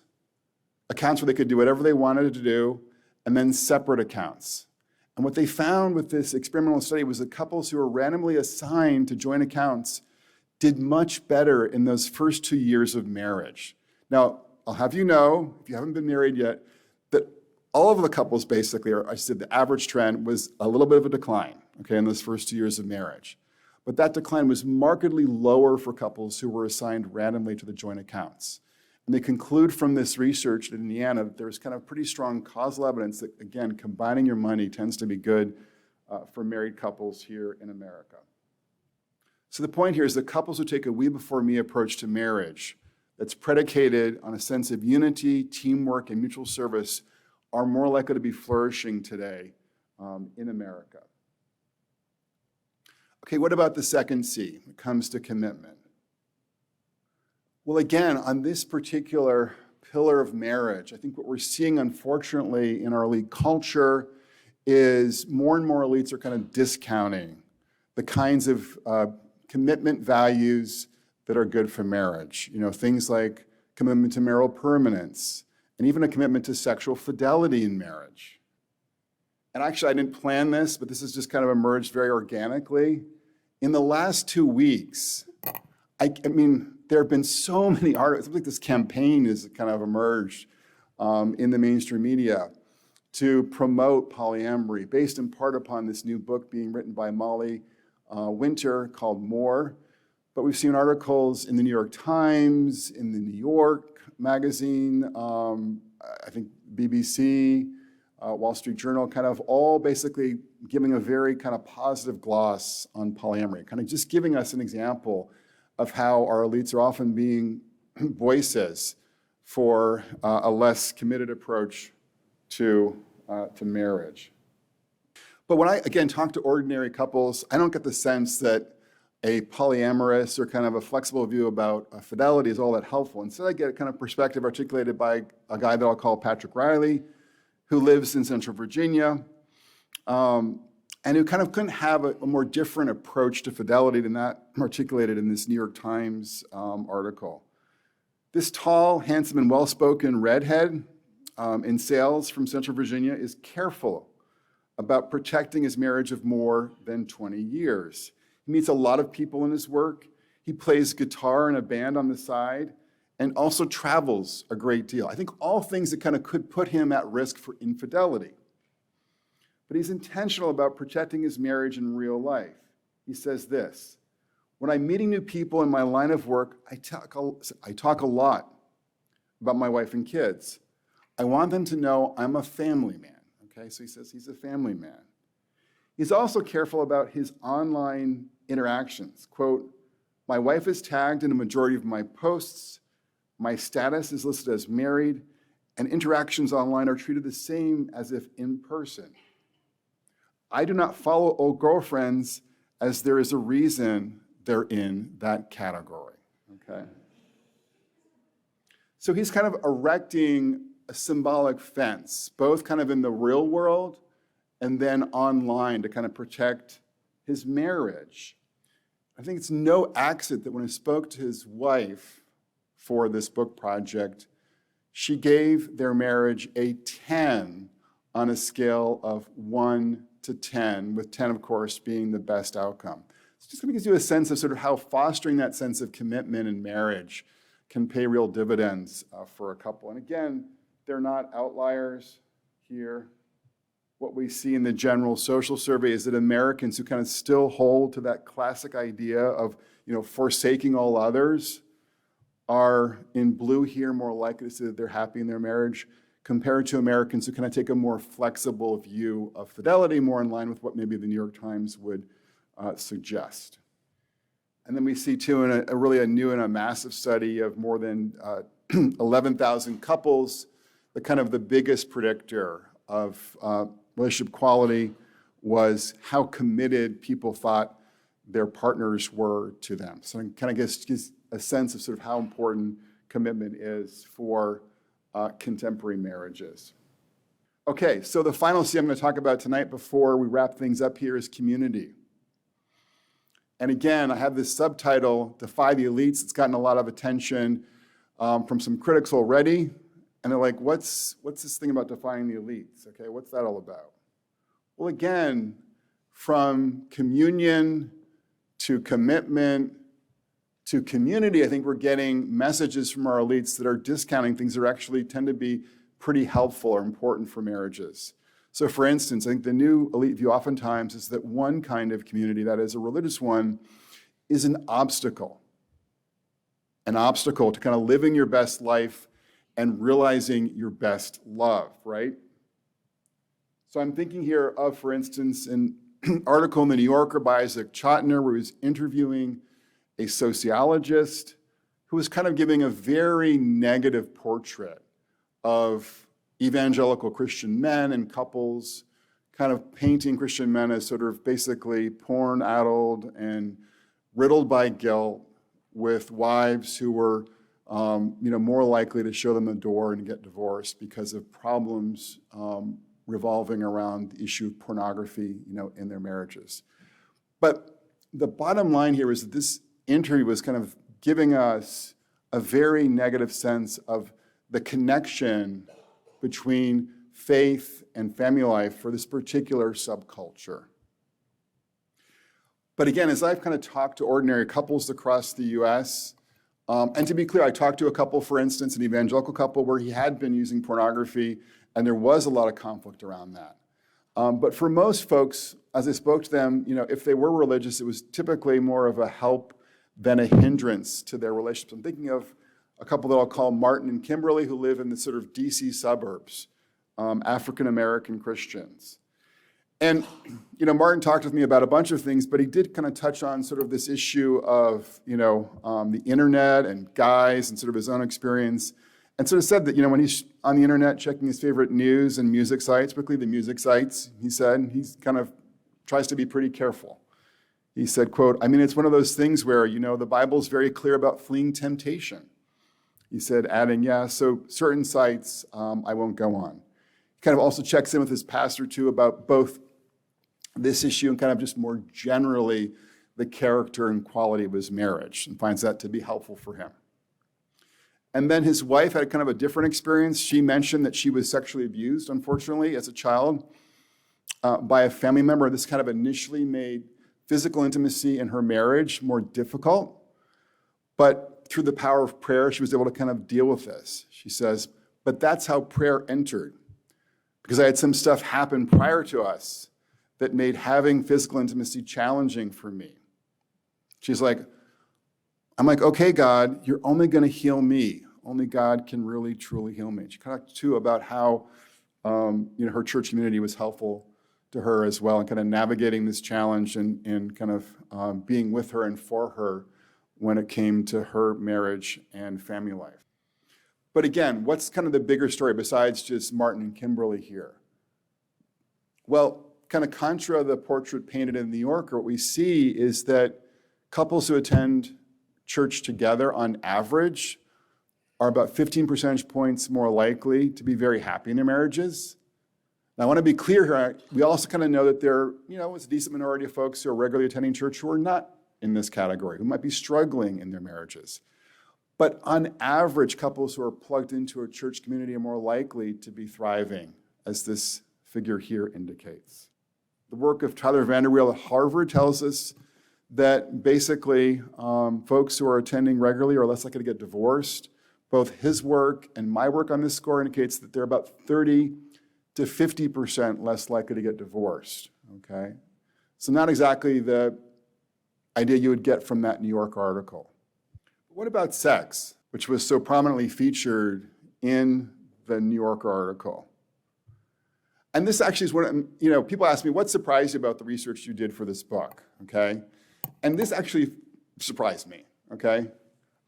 Speaker 2: accounts where they could do whatever they wanted to do, and then separate accounts. And what they found with this experimental study was that couples who were randomly assigned to joint accounts did much better in those first 2 years of marriage. Now, I'll have you know, if you haven't been married yet, that all of the couples basically, or I said the average trend was a little bit of a decline, okay, in those first 2 years of marriage. But that decline was markedly lower for couples who were assigned randomly to the joint accounts. And they conclude from this research in Indiana that there's kind of pretty strong causal evidence that, again, combining your money tends to be good for married couples here in America. So the point here is that couples who take a we before me approach to marriage that's predicated on a sense of unity, teamwork, and mutual service are more likely to be flourishing today in America. Okay, what about the second C when it comes to commitment? Well, again, on this particular pillar of marriage, I think what we're seeing, unfortunately, in our elite culture is more and more elites are kind of discounting the kinds of commitment values that are good for marriage. Things like commitment to marital permanence, and even a commitment to sexual fidelity in marriage. And actually, I didn't plan this, but this has just kind of emerged very organically. In the last 2 weeks, I mean, there have been so many articles. It's like this campaign has kind of emerged in the mainstream media to promote polyamory, based in part upon this new book being written by Molly Winter called More. But we've seen articles in the New York Times, in the New York Magazine, I think BBC, Wall Street Journal, kind of all basically giving a very kind of positive gloss on polyamory, kind of just giving us an example of how our elites are often being voices for a less committed approach to marriage. But when I, again, talk to ordinary couples, I don't get the sense that a polyamorous or kind of a flexible view about fidelity is all that helpful. Instead, I get a kind of perspective articulated by a guy that I'll call Patrick Riley, who lives in Central Virginia, and who kind of couldn't have a more different approach to fidelity than that articulated in this New York Times article. This tall, handsome, and well-spoken redhead in sales from Central Virginia is careful about protecting his marriage of more than 20 years. He meets a lot of people in his work. He plays guitar in a band on the side and also travels a great deal. I think all things that kind of could put him at risk for infidelity. But he's intentional about protecting his marriage in real life. He says this: when I'm meeting new people in my line of work, I talk a lot about my wife and kids. I want them to know I'm a family man. Okay, so he says he's a family man. He's also careful about his online interactions. Quote, my wife is tagged in a majority of my posts, my status is listed as married, and interactions online are treated the same as if in person. I do not follow old girlfriends as there is a reason they're in that category, okay? So he's kind of erecting a symbolic fence, both kind of in the real world and then online to kind of protect his marriage. I think it's no accident that when I spoke to his wife for this book project, she gave their marriage a 10 on a scale of 1 to 10, with 10, of course, being the best outcome. It's just going to give you a sense of sort of how fostering that sense of commitment in marriage can pay real dividends for a couple. And again, they're not outliers here. What we see in the general social survey is that Americans who kind of still hold to that classic idea of, forsaking all others are in blue here more likely to say that they're happy in their marriage compared to Americans who kind of take a more flexible view of fidelity, more in line with what maybe the New York Times would suggest. And then we see, too, in a really new and a massive study of more than 11,000 couples, the biggest predictor of relationship quality was how committed people thought their partners were to them. So it kind of gives a sense of sort of how important commitment is for contemporary marriages. Okay, so the final C I'm going to talk about tonight before we wrap things up here is community. And again, I have this subtitle, Defy the Elites. It's gotten a lot of attention from some critics already. And they're like, what's this thing about defying the elites? Okay, what's that all about? Well, again, from communion to commitment to community, I think we're getting messages from our elites that are discounting things that actually tend to be pretty helpful or important for marriages. So for instance, I think the new elite view oftentimes is that one kind of community, that is a religious one, is an obstacle to kind of living your best life and realizing your best love, right? So I'm thinking here of, for instance, an article in the New Yorker by Isaac Chotiner where he was interviewing a sociologist who was kind of giving a very negative portrait of evangelical Christian men and couples, kind of painting Christian men as sort of basically porn-addled and riddled by guilt with wives who were more likely to show them the door and get divorced because of problems revolving around the issue of pornography, in their marriages. But the bottom line here is that this interview was kind of giving us a very negative sense of the connection between faith and family life for this particular subculture. But again, as I've kind of talked to ordinary couples across the US, and to be clear, I talked to a couple, for instance, an evangelical couple where he had been using pornography, and there was a lot of conflict around that. But for most folks, as I spoke to them, if they were religious, it was typically more of a help than a hindrance to their relationships. I'm thinking of a couple that I'll call Martin and Kimberly, who live in the sort of DC suburbs, African-American Christians. And, Martin talked with me about a bunch of things, but he did kind of touch on sort of this issue of, the internet and guys and sort of his own experience. And sort of said that, when he's on the internet checking his favorite news and music sites, particularly the music sites, he said, he's kind of tries to be pretty careful. He said, quote, it's one of those things where, the Bible's very clear about fleeing temptation. He said, adding, so certain sites I won't go on. He kind of also checks in with his pastor, too, about both this issue and kind of just more generally the character and quality of his marriage, and finds that to be helpful for him. And then his wife had kind of a different experience. She mentioned that she was sexually abused, unfortunately, as a child by a family member. This kind of initially made physical intimacy in her marriage more difficult. But through the power of prayer, she was able to kind of deal with this. She says, but that's how prayer entered. Because I had some stuff happen prior to us that made having physical intimacy challenging for me. She's like, I'm like, okay, God, you're only going to heal me. Only God can really, truly heal me. She talked, too, about how her church community was helpful to her as well, and kind of navigating this challenge and kind of being with her and for her when it came to her marriage and family life. But again, what's kind of the bigger story besides just Martin and Kimberly here? Well, kind of contra the portrait painted in the New Yorker, what we see is that couples who attend church together on average are about 15 percentage points more likely to be very happy in their marriages. Now, I want to be clear here. We also kind of know that there, is a decent minority of folks who are regularly attending church who are not in this category, who might be struggling in their marriages. But on average, couples who are plugged into a church community are more likely to be thriving, as this figure here indicates. The work of Tyler Vanderweel at Harvard tells us that basically folks who are attending regularly are less likely to get divorced. Both his work and my work on this score indicates that they're about 30 to 50% less likely to get divorced, okay? So not exactly the idea you would get from that New York article. What about sex? which was so prominently featured in the New Yorker article. And this actually is one, people ask me, what surprised you about the research you did for this book, okay? And this actually surprised me, okay?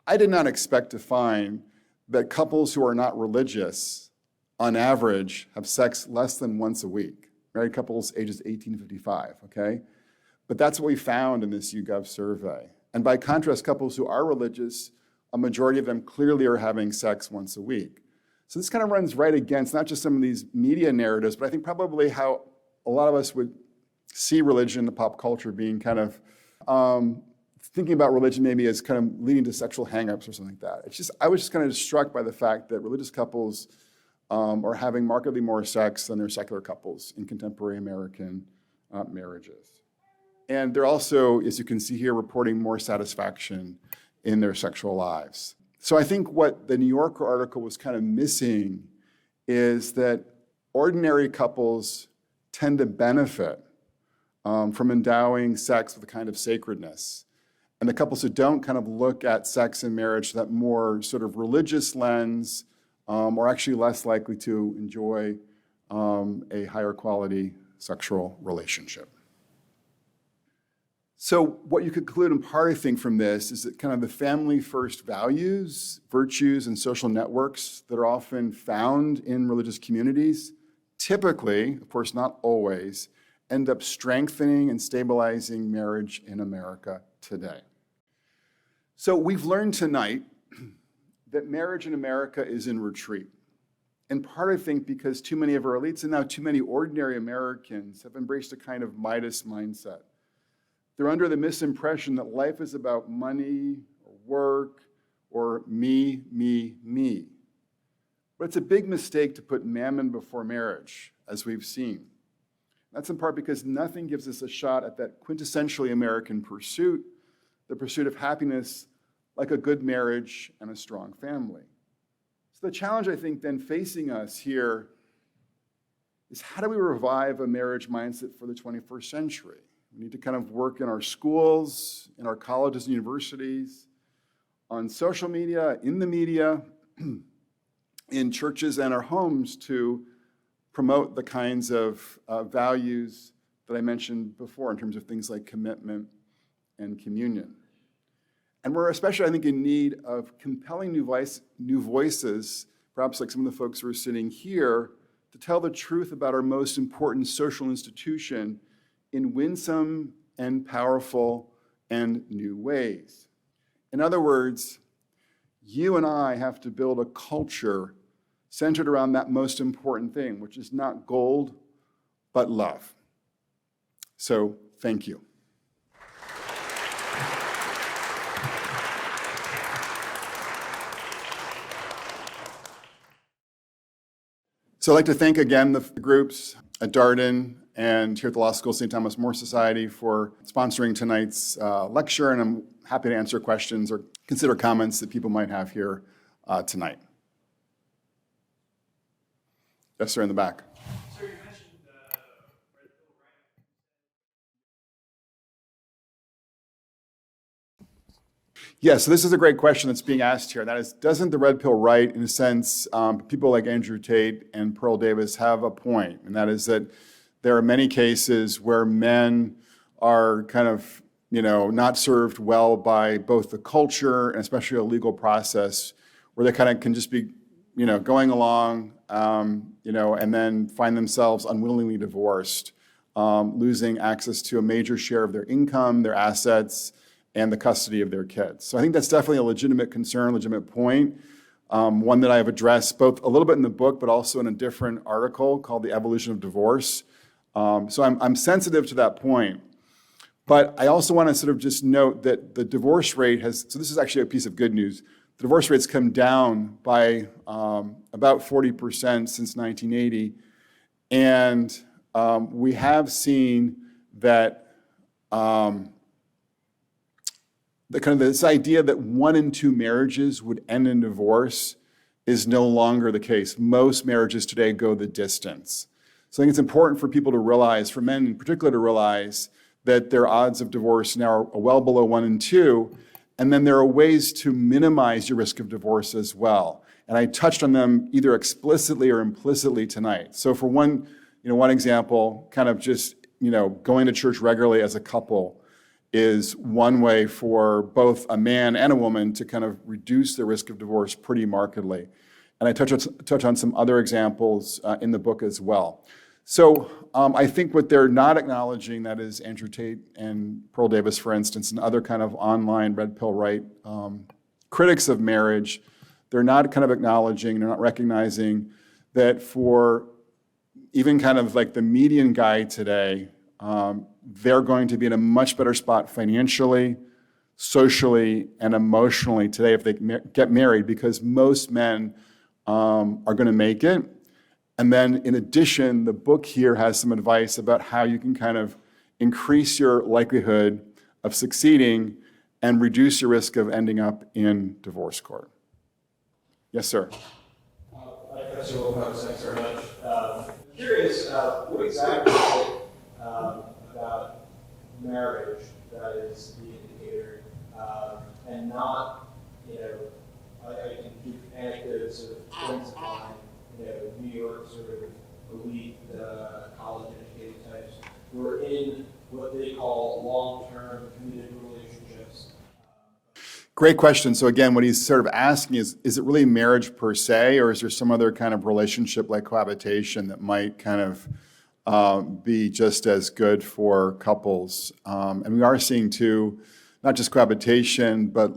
Speaker 2: I did not expect to find that couples who are not religious, on average, have sex less than once a week. Married couples ages 18 to 55, okay? But that's what we found in this YouGov survey. And by contrast, couples who are religious, a majority of them clearly are having sex once a week. So this kind of runs right against not just some of these media narratives, but I think probably how a lot of us would see religion, the pop culture, being kind of thinking about religion maybe as kind of leading to sexual hang-ups or something like that. I was just kind of struck by the fact that religious couples are having markedly more sex than their secular couples in contemporary American marriages. And they're also, as you can see here, reporting more satisfaction in their sexual lives. So I think what the New Yorker article was kind of missing is that ordinary couples tend to benefit from endowing sex with a kind of sacredness. And the couples who don't kind of look at sex and marriage, that more sort of religious lens, are actually less likely to enjoy a higher quality sexual relationship. So what you could conclude in part, I think, from this is that kind of the family first values, virtues, and social networks that are often found in religious communities typically, of course not always, end up strengthening and stabilizing marriage in America today. So we've learned tonight that marriage in America is in retreat. In part, I think, because too many of our elites and now too many ordinary Americans have embraced a kind of Midas mindset. They're under the misimpression that life is about money or work or me, me, me. But it's a big mistake to put mammon before marriage, as we've seen. That's in part because nothing gives us a shot at that quintessentially American pursuit, the pursuit of happiness, like a good marriage and a strong family. So the challenge, I think, then facing us here is how do we revive a marriage mindset for the 21st century? We need to kind of work in our schools, in our colleges and universities, on social media, in the media, in churches and our homes to promote the kinds of values that I mentioned before in terms of things like commitment and communion. And we're especially, I think, in need of compelling new voices, perhaps like some of the folks who are sitting here, to tell the truth about our most important social institution in winsome and powerful and new ways. In other words, you and I have to build a culture centered around that most important thing, which is not gold, but love. So, thank you. So I'd like to thank again the groups at Darden and here at the Law School St. Thomas More Society for sponsoring tonight's lecture, and I'm happy to answer questions or consider comments that people might have here tonight. Yes, sir, in the back.
Speaker 1: Sir, you mentioned Red Pill, right?
Speaker 2: Yeah, so this is a great question that's being asked here. That is, doesn't the red pill right, in a sense, people like Andrew Tate and Pearl Davis have a point, and that is that there are many cases where men are kind of, not served well by both the culture and especially a legal process, where they kind of can just be, going along, and then find themselves unwillingly divorced, losing access to a major share of their income, their assets, and the custody of their kids. So I think that's definitely a legitimate concern, legitimate point, one that I have addressed both a little bit in the book, but also in a different article called The Evolution of Divorce. So I'm sensitive to that point. But I also want to sort of just note that the divorce rate so this is actually a piece of good news. The divorce rate's come down by about 40% since 1980. And we have seen that this idea that 1 in 2 marriages would end in divorce is no longer the case. Most marriages today go the distance. So I think it's important for people to realize, for men in particular to realize, that their odds of divorce now are well below 1 in 2. And then there are ways to minimize your risk of divorce as well. And I touched on them either explicitly or implicitly tonight. So for one example, kind of just, going to church regularly as a couple is one way for both a man and a woman to kind of reduce the risk of divorce pretty markedly. And I touch on some other examples in the book as well. So I think what they're not acknowledging, that is Andrew Tate and Pearl Davis, for instance, and other kind of online red pill right critics of marriage, they're not kind of acknowledging, they're not recognizing that for even kind of like the median guy today, they're going to be in a much better spot financially, socially, and emotionally today if they get married, because most men are going to make it. And then in addition, the book here has some advice about how you can kind of increase your likelihood of succeeding and reduce your risk of ending up in divorce court. Yes, sir.
Speaker 4: Professor Wilcox, thanks very much. I'm curious, what exactly is it about marriage that is the indicator, and not, I can keep anecdotes of friends of mine, New York sort of elite, college-educated types, who are in what they call long-term committed relationships.
Speaker 2: Great question. So again, what he's sort of asking is it really marriage per se, or is there some other kind of relationship like cohabitation that might kind of be just as good for couples? And we are seeing too, not just cohabitation, but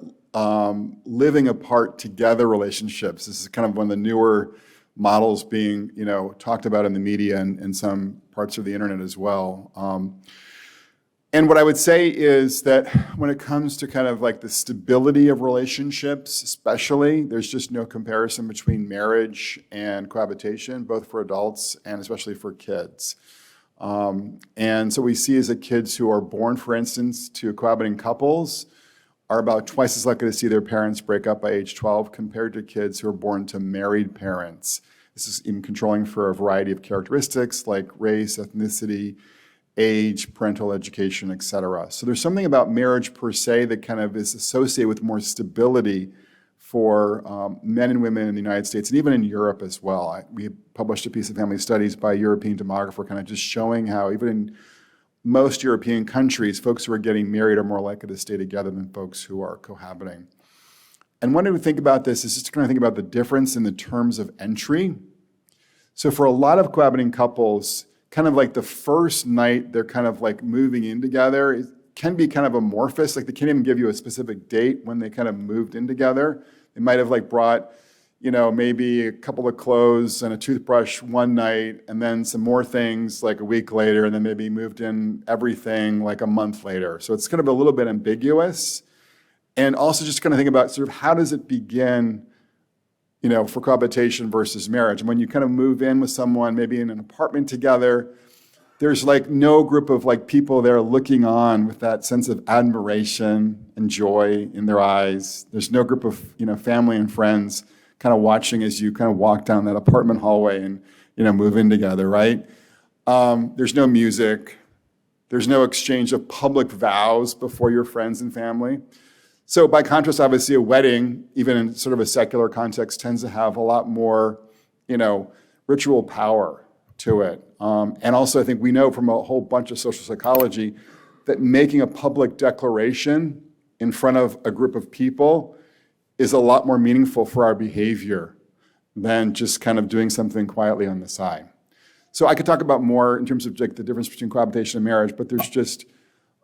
Speaker 2: living apart together relationships. This is kind of one of the newer models being, talked about in the media and some parts of the internet as well. And what I would say is that when it comes to kind of like the stability of relationships, especially, there's just no comparison between marriage and cohabitation, both for adults and especially for kids. And so we see is that kids who are born, for instance, to cohabiting couples are about twice as likely to see their parents break up by age 12 compared to kids who are born to married parents. This is even controlling for a variety of characteristics like race, ethnicity, age, parental education, et cetera. So there's something about marriage per se that kind of is associated with more stability for men and women in the United States and even in Europe as well. We published a piece of family studies by a European demographer kind of just showing how even in most European countries, folks who are getting married are more likely to stay together than folks who are cohabiting. And one way to think about this is just to kind of think about the difference in the terms of entry. So for a lot of cohabiting couples, kind of like the first night they're kind of like moving in together, it can be kind of amorphous. Like they can't even give you a specific date when they kind of moved in together. They might have like brought, maybe a couple of clothes and a toothbrush one night, and then some more things like a week later, and then maybe moved in everything like a month later. So it's kind of a little bit ambiguous. And also just kind of think about sort of how does it begin, for cohabitation versus marriage. And when you kind of move in with someone, maybe in an apartment together, there's like no group of like people there looking on with that sense of admiration and joy in their eyes. There's no group of, family and friends kind of watching as you kind of walk down that apartment hallway and, move in together, right? There's no music. There's no exchange of public vows before your friends and family. So by contrast, obviously a wedding, even in sort of a secular context, tends to have a lot more, ritual power to it. And also I think we know from a whole bunch of social psychology that making a public declaration in front of a group of people is a lot more meaningful for our behavior than just kind of doing something quietly on the side. So I could talk about more in terms of like the difference between cohabitation and marriage, but there's just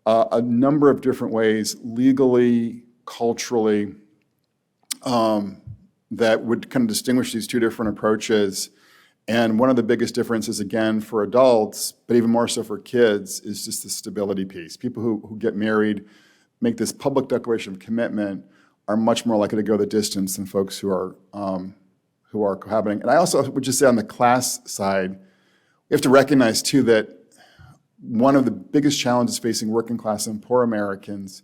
Speaker 2: a number of different ways legally, culturally, that would kind of distinguish these two different approaches. And one of the biggest differences, again, for adults, but even more so for kids, is just the stability piece. People who get married, make this public declaration of commitment, are much more likely to go the distance than folks who are cohabiting. And I also would just say on the class side, we have to recognize too that one of the biggest challenges facing working class and poor Americans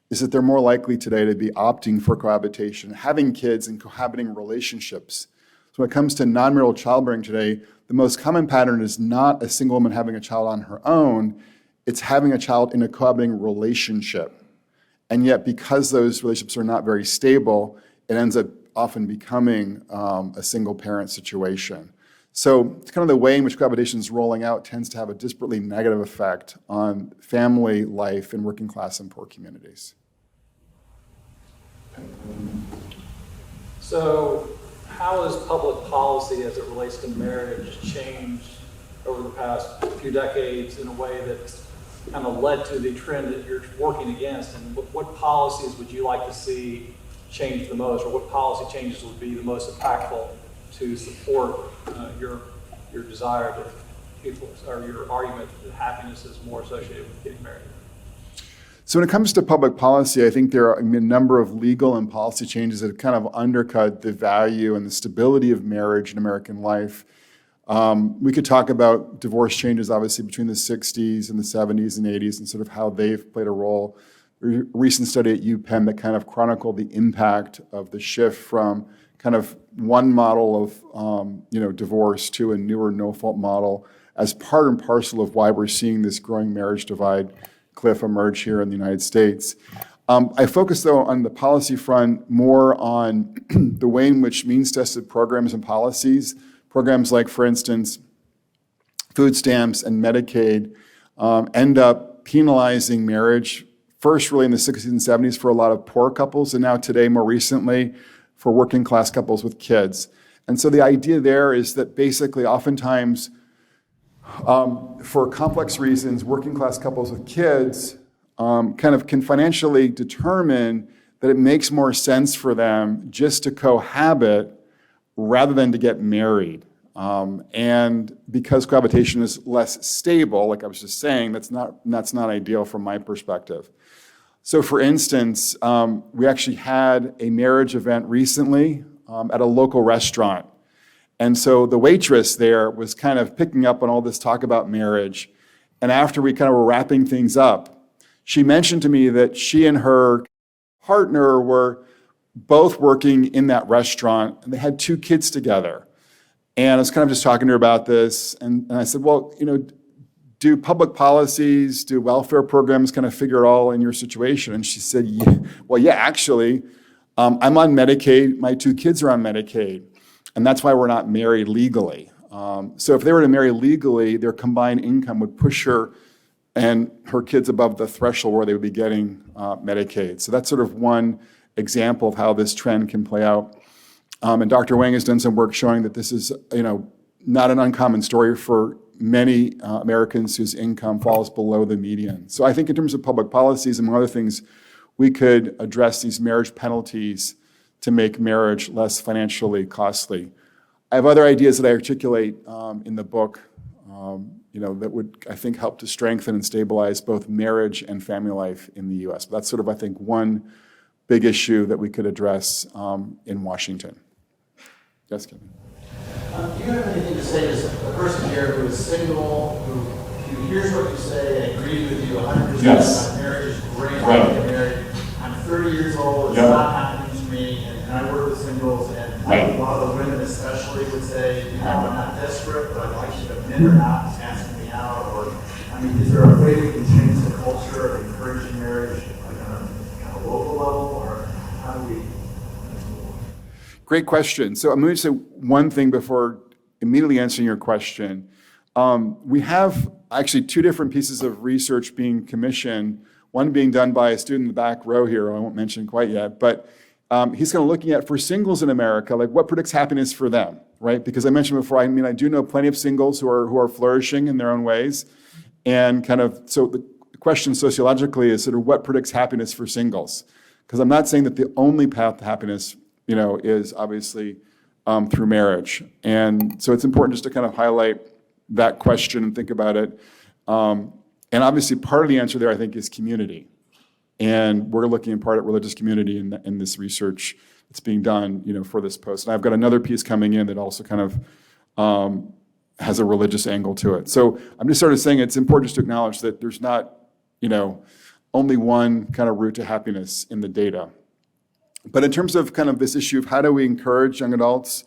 Speaker 2: is that they're more likely today to be opting for cohabitation, having kids and cohabiting relationships. So when it comes to non-marital childbearing today, the most common pattern is not a single woman having a child on her own, it's having a child in a cohabiting relationship. And yet, because those relationships are not very stable, it ends up often becoming a single-parent situation. So it's kind of the way in which cohabitation is rolling out tends to have a disparately negative effect on family life in working class and poor communities.
Speaker 5: So how has public policy as it relates to marriage changed over the past few decades in a way that's kind of led to the trend that you're working against? And what policies would you like to see change the most, or what policy changes would be the most impactful to support your desire that people, or your argument that happiness is more associated with getting married?
Speaker 2: So when it comes to public policy, I think there are a number of legal and policy changes that have kind of undercut the value and the stability of marriage in American life. We could talk about divorce changes, obviously, between the 60s and the 70s and 80s and sort of how they've played a role. A recent study at UPenn that kind of chronicled the impact of the shift from kind of one model of divorce to a newer no-fault model as part and parcel of why we're seeing this growing marriage divide cliff emerge here in the United States. I focus, though, on the policy front more on the way in which means-tested programs and policies, programs like, for instance, food stamps and Medicaid, end up penalizing marriage, first really in the 60s and 70s for a lot of poor couples, and now today, more recently, for working class couples with kids. And so the idea there is that basically oftentimes, for complex reasons, working class couples with kids kind of can financially determine that it makes more sense for them just to cohabit rather than to get married. And because cohabitation is less stable, like I was just saying, that's not ideal from my perspective. So for instance, we actually had a marriage event recently at a local restaurant. And so the waitress there was kind of picking up on all this talk about marriage. And after we kind of were wrapping things up, she mentioned to me that she and her partner were both working in that restaurant, and they had 2 kids together. And I was kind of just talking to her about this, and I said, well, do public policies, do welfare programs kind of figure it all in your situation? And she said, yeah, actually, I'm on Medicaid, my 2 kids are on Medicaid, and that's why we're not married legally. So if they were to marry legally, their combined income would push her and her kids above the threshold where they would be getting Medicaid. So that's sort of one example of how this trend can play out. And Dr. Wang has done some work showing that this is, not an uncommon story for many Americans whose income falls below the median. So I think in terms of public policies, among other things, we could address these marriage penalties to make marriage less financially costly. I have other ideas that I articulate in the book, that would, I think, help to strengthen and stabilize both marriage and family life in the U.S. But that's sort of, I think, one big issue that we could address in Washington. Yes, Kevin?
Speaker 6: Do you have anything to say as a person here who is single, who hears what you say and agrees with you 100%?
Speaker 2: Yes.
Speaker 6: My marriage is great.
Speaker 2: Right.
Speaker 6: I get married. I'm 30 years old. It's not happening to me, and I work with singles, and a lot of the women especially would say, I'm not desperate, but I'd like you to men are not asking me out. Or, is there a way we can change the culture of encouraging marriage, like on a local level, or how do we?
Speaker 2: Great question. So I'm going to say one thing before immediately answering your question. We have actually 2 different pieces of research being commissioned, one being done by a student in the back row here, I won't mention quite yet, but he's kind of looking at, for singles in America, like what predicts happiness for them, right? Because I mentioned before, I do know plenty of singles who are flourishing in their own ways. And kind of, so the question sociologically is sort of what predicts happiness for singles? Because I'm not saying that the only path to happiness is obviously through marriage. And so it's important just to kind of highlight that question and think about it. And obviously part of the answer there, I think, is community. And we're looking in part at religious community in this research that's being done, for this post. And I've got another piece coming in that also kind of has a religious angle to it. So I'm just sort of saying it's important just to acknowledge that there's not, only one kind of route to happiness in the data. But in terms of kind of this issue of how do we encourage young adults,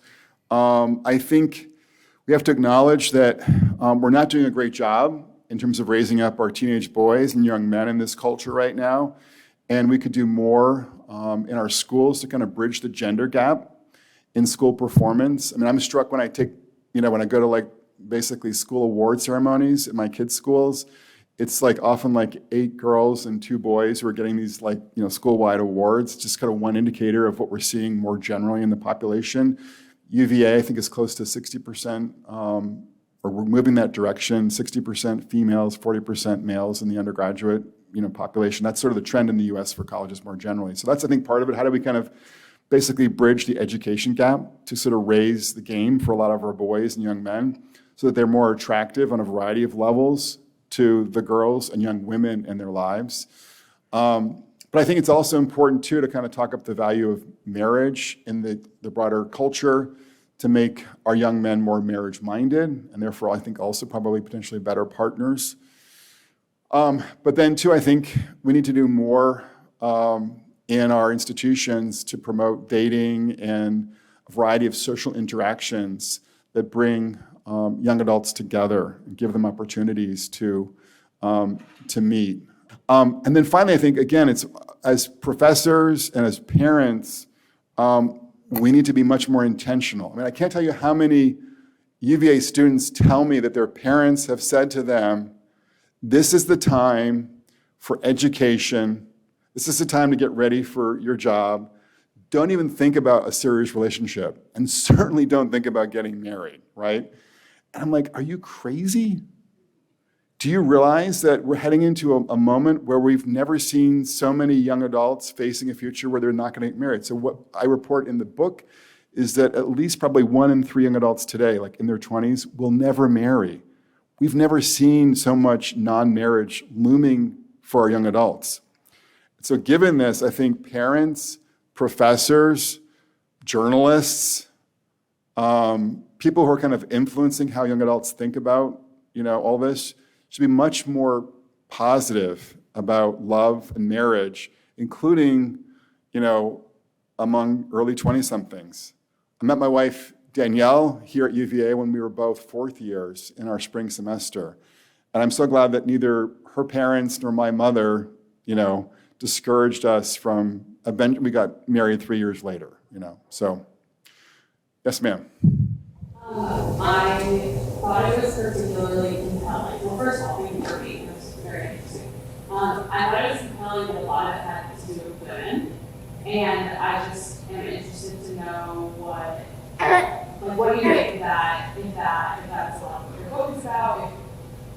Speaker 2: I think we have to acknowledge that we're not doing a great job in terms of raising up our teenage boys and young men in this culture right now. and we could do more in our schools to kind of bridge the gender gap in school performance. I mean, I'm struck when I take, when I go to like basically school award ceremonies at my kids' schools, it's like often like 8 girls and 2 boys who are getting these like, school-wide awards. Just kind of one indicator of what we're seeing more generally in the population. UVA, I think, is close to 60%, or we're moving that direction, 60% females, 40% males in the undergraduate, population. That's sort of the trend in the US for colleges more generally. So that's, I think, part of it. How do we kind of basically bridge the education gap to sort of raise the game for a lot of our boys and young men so that they're more attractive on a variety of levels to the girls and young women in their lives. But I think it's also important, too, to kind of talk up the value of marriage in the broader culture to make our young men more marriage-minded, and therefore, I think also probably potentially better partners. But then, too, I think we need to do more in our institutions to promote dating and a variety of social interactions that bring young adults together and give them opportunities to meet. And then finally, I think, again, it's as professors and as parents, we need to be much more intentional. I mean, I can't tell you how many UVA students tell me that their parents have said to them, this is the time for education. This is the time to get ready for your job. Don't even think about a serious relationship, and certainly don't think about getting married, right? And I'm like, are you crazy? Do you realize that we're heading into a moment where we've never seen so many young adults facing a future where they're not going to get married? So what I report in the book is that at least probably 1 in 3 young adults today, like in their 20s, will never marry. We've never seen so much non-marriage looming for our young adults. So given this, I think parents, professors, journalists, people who are kind of influencing how young adults think about, all this, should be much more positive about love and marriage, including, among early 20-somethings. I met my wife, Danielle, here at UVA when we were both 4th years in our spring semester. And I'm so glad that neither her parents nor my mother, discouraged us from, we got married 3 years later, So, yes, ma'am.
Speaker 7: I thought it was particularly compelling. Well, first of all, thank you for being here. It was very interesting. I thought it was compelling that a lot of it had to do with women, and I just am interested to know what do you make of that, if that's a lot of what you're focused about,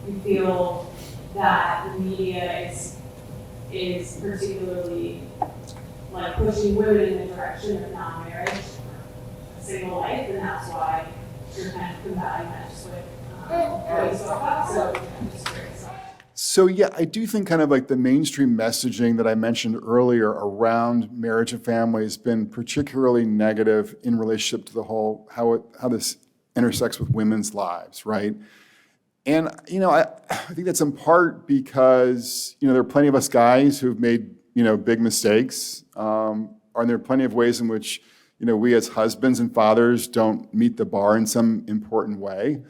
Speaker 7: if you feel that the media is particularly like pushing women in the direction of non-marriage or a single life, and that's why you're kind of combating that just with what you spoke about. So I'm just curious.
Speaker 2: So yeah, I do think kind of like the mainstream messaging that I mentioned earlier around marriage and family has been particularly negative in relationship to the whole, how this intersects with women's lives, right? And, I think that's in part because, there are plenty of us guys who've made, big mistakes. And there are plenty of ways in which, we as husbands and fathers don't meet the bar in some important way.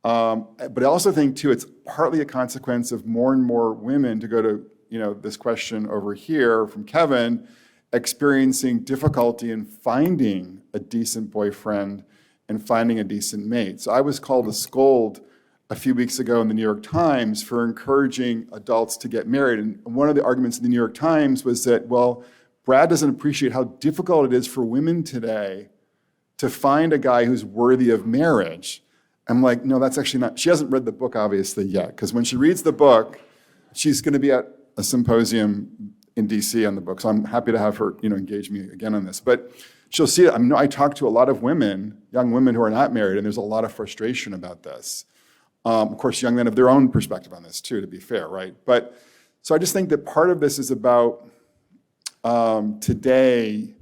Speaker 2: But I also think, too, it's partly a consequence of more and more women, to go to, this question over here from Kevin, experiencing difficulty in finding a decent boyfriend and finding a decent mate. So I was called a scold a few weeks ago in the New York Times for encouraging adults to get married. And one of the arguments in the New York Times was that, well, Brad doesn't appreciate how difficult it is for women today to find a guy who's worthy of marriage. I'm like, no, that's actually not, she hasn't read the book obviously yet, because when she reads the book, she's going to be at a symposium in DC on the book. So I'm happy to have her, engage me again on this. But she'll see it. I talk to a lot of women, young women who are not married, and there's a lot of frustration about this. Of course, young men have their own perspective on this too, to be fair, right? But so I just think that part of this is about today,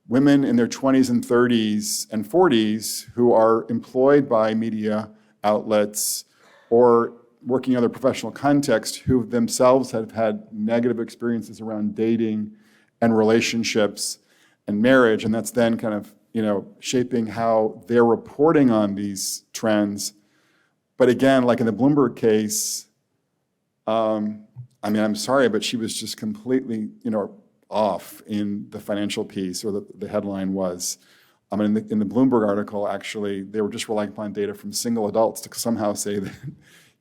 Speaker 2: women in their 20s and 30s and 40s who are employed by media outlets or working in other professional contexts who themselves have had negative experiences around dating and relationships and marriage, and that's then kind of, shaping how they're reporting on these trends. But again, like in the Bloomberg case, I mean, I'm sorry, but she was just completely, off in the financial piece, or the headline was. I mean, in the Bloomberg article, actually, they were just relying upon data from single adults to somehow say that,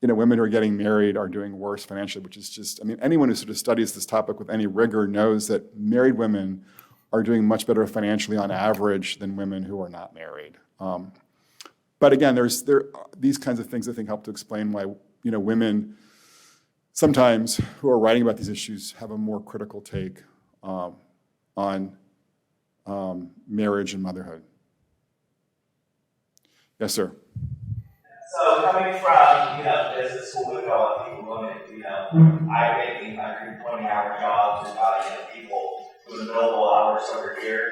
Speaker 2: women who are getting married are doing worse financially, which is just, I mean, anyone who sort of studies this topic with any rigor knows that married women are doing much better financially on average than women who are not married. But again, these kinds of things I think help to explain why, women sometimes who are writing about these issues have a more critical take on marriage and motherhood. Yes, sir.
Speaker 8: So coming from, business school with all people women, I make 120-hour jobs and people doing billable hours over here.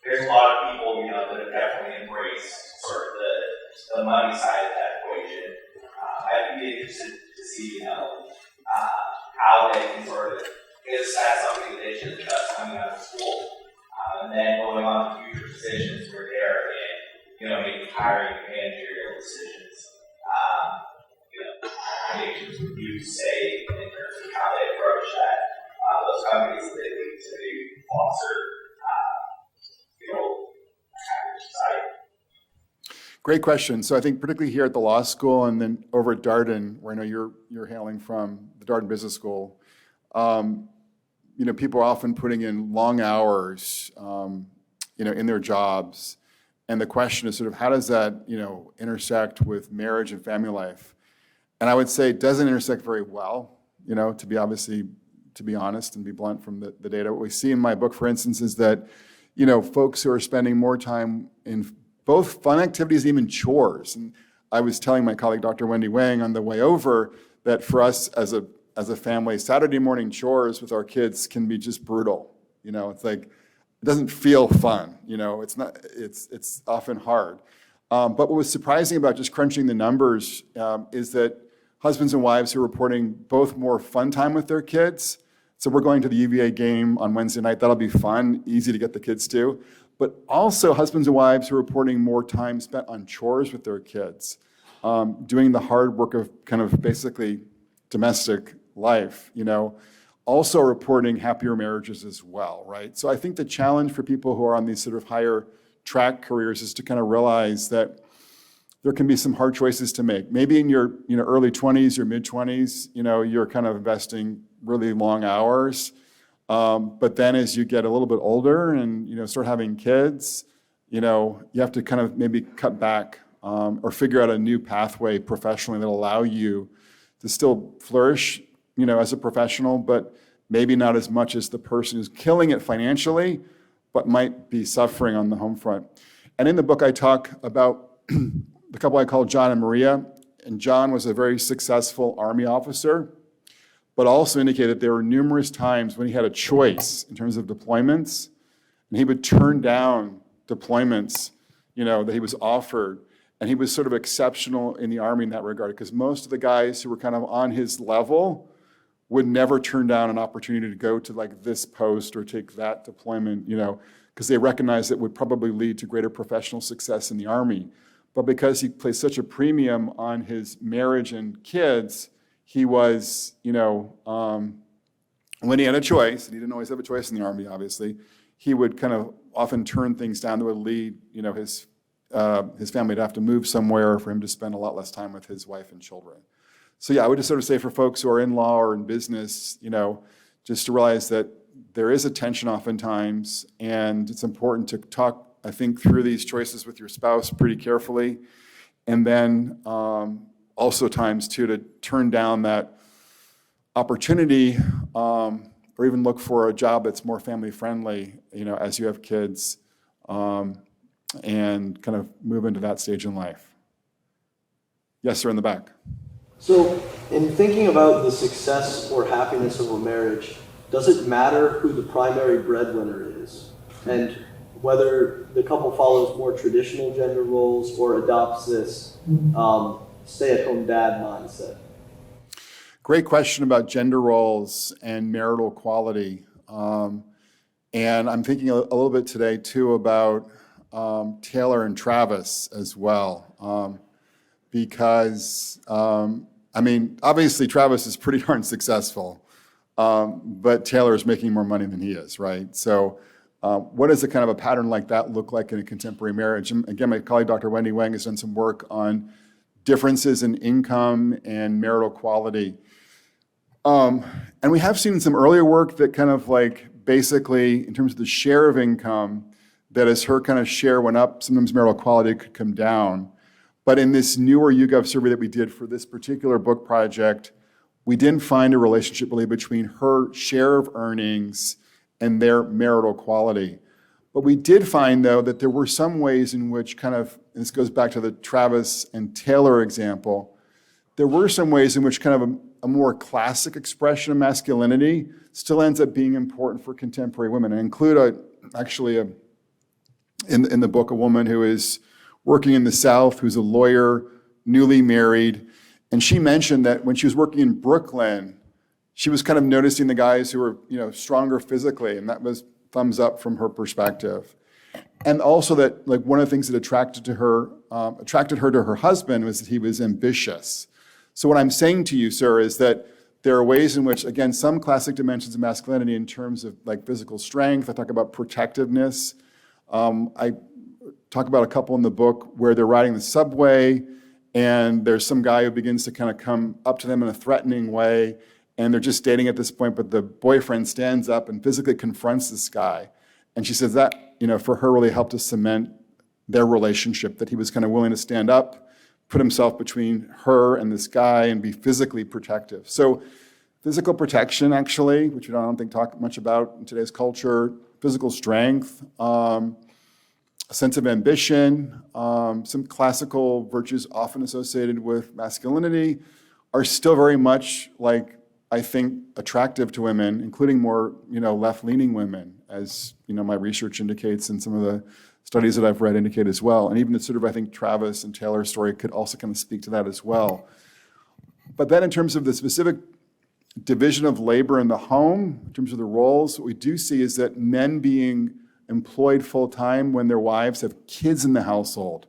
Speaker 8: There's a lot of people, that have definitely embraced sort of the money side of that equation. I'd be interested to see, how they can sort of, is that something that they should adjust coming out of school? And then going on to future positions where they're in, maybe hiring managerial decisions, recommendations would you say in terms of how they approach that? Those companies that they need to foster, society.
Speaker 2: Great question. So I think particularly here at the law school and then over at Darden, where I know you're hailing from, the Darden Business School, people are often putting in long hours, in their jobs. And the question is sort of how does that, intersect with marriage and family life? And I would say it doesn't intersect very well, to be honest and be blunt from the data. What we see in my book, for instance, is that, folks who are spending more time in both fun activities and even chores. And I was telling my colleague, Dr. Wendy Wang, on the way over that for us as a family, Saturday morning chores with our kids can be just brutal. It's like, it doesn't feel fun. It's often hard. But what was surprising about just crunching the numbers is that husbands and wives who are reporting both more fun time with their kids. So we're going to the UVA game on Wednesday night. That'll be fun, easy to get the kids to. But also husbands and wives who are reporting more time spent on chores with their kids, doing the hard work of kind of basically domestic life, also reporting happier marriages as well, right? So I think the challenge for people who are on these sort of higher track careers is to kind of realize that there can be some hard choices to make. Maybe in your early 20s, your mid 20s, you're kind of investing really long hours. But then as you get a little bit older and start having kids, you have to kind of maybe cut back or figure out a new pathway professionally that'll allow you to still flourish, as a professional, but maybe not as much as the person who's killing it financially, but might be suffering on the home front. And in the book, I talk about the couple I call John and Maria. And John was a very successful Army officer, but also indicated there were numerous times when he had a choice in terms of deployments, and he would turn down deployments, that he was offered. And he was sort of exceptional in the Army in that regard, because most of the guys who were kind of on his level would never turn down an opportunity to go to like this post or take that deployment, because they recognized it would probably lead to greater professional success in the Army. But because he placed such a premium on his marriage and kids, he was, when he had a choice, and he didn't always have a choice in the Army, obviously, he would kind of often turn things down that would lead, his family to have to move somewhere for him to spend a lot less time with his wife and children. So yeah, I would just sort of say for folks who are in law or in business, just to realize that there is a tension oftentimes, and it's important to talk, I think, through these choices with your spouse pretty carefully. And then also times too, to turn down that opportunity or even look for a job that's more family friendly, as you have kids, and kind of move into that stage in life. Yes, sir, in the back.
Speaker 9: So, in thinking about the success or happiness of a marriage, does it matter who the primary breadwinner is? And whether the couple follows more traditional gender roles or adopts this stay-at-home dad mindset?
Speaker 2: Great question about gender roles and marital equality. And I'm thinking a little bit today, too, about Taylor and Travis as well. Because I mean, obviously Travis is pretty darn successful, but Taylor is making more money than he is, right? So what does a kind of a pattern like that look like in a contemporary marriage? And again, my colleague, Dr. Wendy Wang, has done some work on differences in income and marital quality. And we have seen some earlier work that kind of like basically in terms of the share of income, that as her kind of share went up, sometimes marital quality could come down. But in this newer YouGov survey that we did for this particular book project, we didn't find a relationship really between her share of earnings and their marital quality. But we did find, though, that there were some ways in which kind of, and this goes back to the Travis and Taylor example, there were some ways in which kind of a more classic expression of masculinity still ends up being important for contemporary women. I include in the book a woman who is working in the South, who's a lawyer, newly married, and she mentioned that when she was working in Brooklyn, she was kind of noticing the guys who were, stronger physically, and that was thumbs up from her perspective. And also that, like, one of the things that attracted her to her husband was that he was ambitious. So what I'm saying to you, sir, is that there are ways in which, again, some classic dimensions of masculinity in terms of like physical strength. I talk about protectiveness. I talk about a couple in the book where they're riding the subway and there's some guy who begins to kind of come up to them in a threatening way, and they're just dating at this point, but the boyfriend stands up and physically confronts this guy. And she says that, for her really helped to cement their relationship, that he was kind of willing to stand up, put himself between her and this guy and be physically protective. So physical protection, actually, which we don't think talk much about in today's culture, physical strength, a sense of ambition, some classical virtues often associated with masculinity are still very much I think attractive to women, including more, left-leaning women, as, my research indicates and some of the studies that I've read indicate as well. And even the sort of, I think, Travis and Taylor's story could also kind of speak to that as well. But then in terms of the specific division of labor in the home, in terms of the roles, what we do see is that men being employed full-time when their wives have kids in the household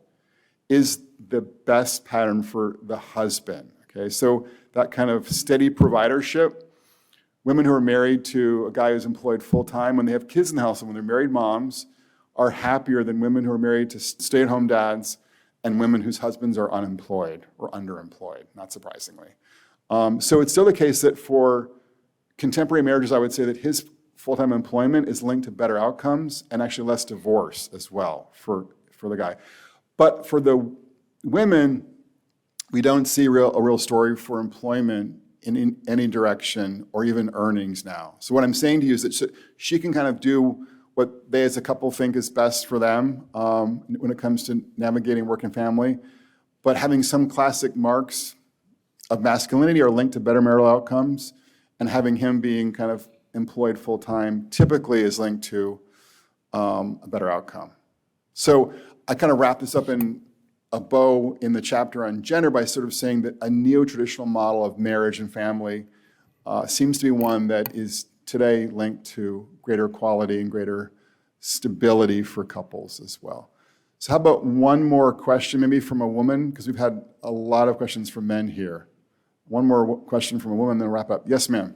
Speaker 2: is the best pattern for the husband, okay? So that kind of steady providership, women who are married to a guy who's employed full-time when they have kids in the house and when they're married moms are happier than women who are married to stay-at-home dads and women whose husbands are unemployed or underemployed, not surprisingly. So it's still the case that for contemporary marriages, I would say that his full-time employment is linked to better outcomes and actually less divorce as well for the guy. But for the women, we don't see a real story for employment in any direction or even earnings now. So what I'm saying to you is that she can kind of do what they as a couple think is best for them when it comes to navigating work and family, but having some classic marks of masculinity are linked to better marital outcomes, and having him being kind of employed full-time typically is linked to a better outcome. So I kind of wrap this up in a bow in the chapter on gender by sort of saying that a neo-traditional model of marriage and family seems to be one that is today linked to greater equality and greater stability for couples as well. So how about one more question maybe from a woman, because we've had a lot of questions from men here. One more question from a woman, then we'll wrap up. Yes, ma'am.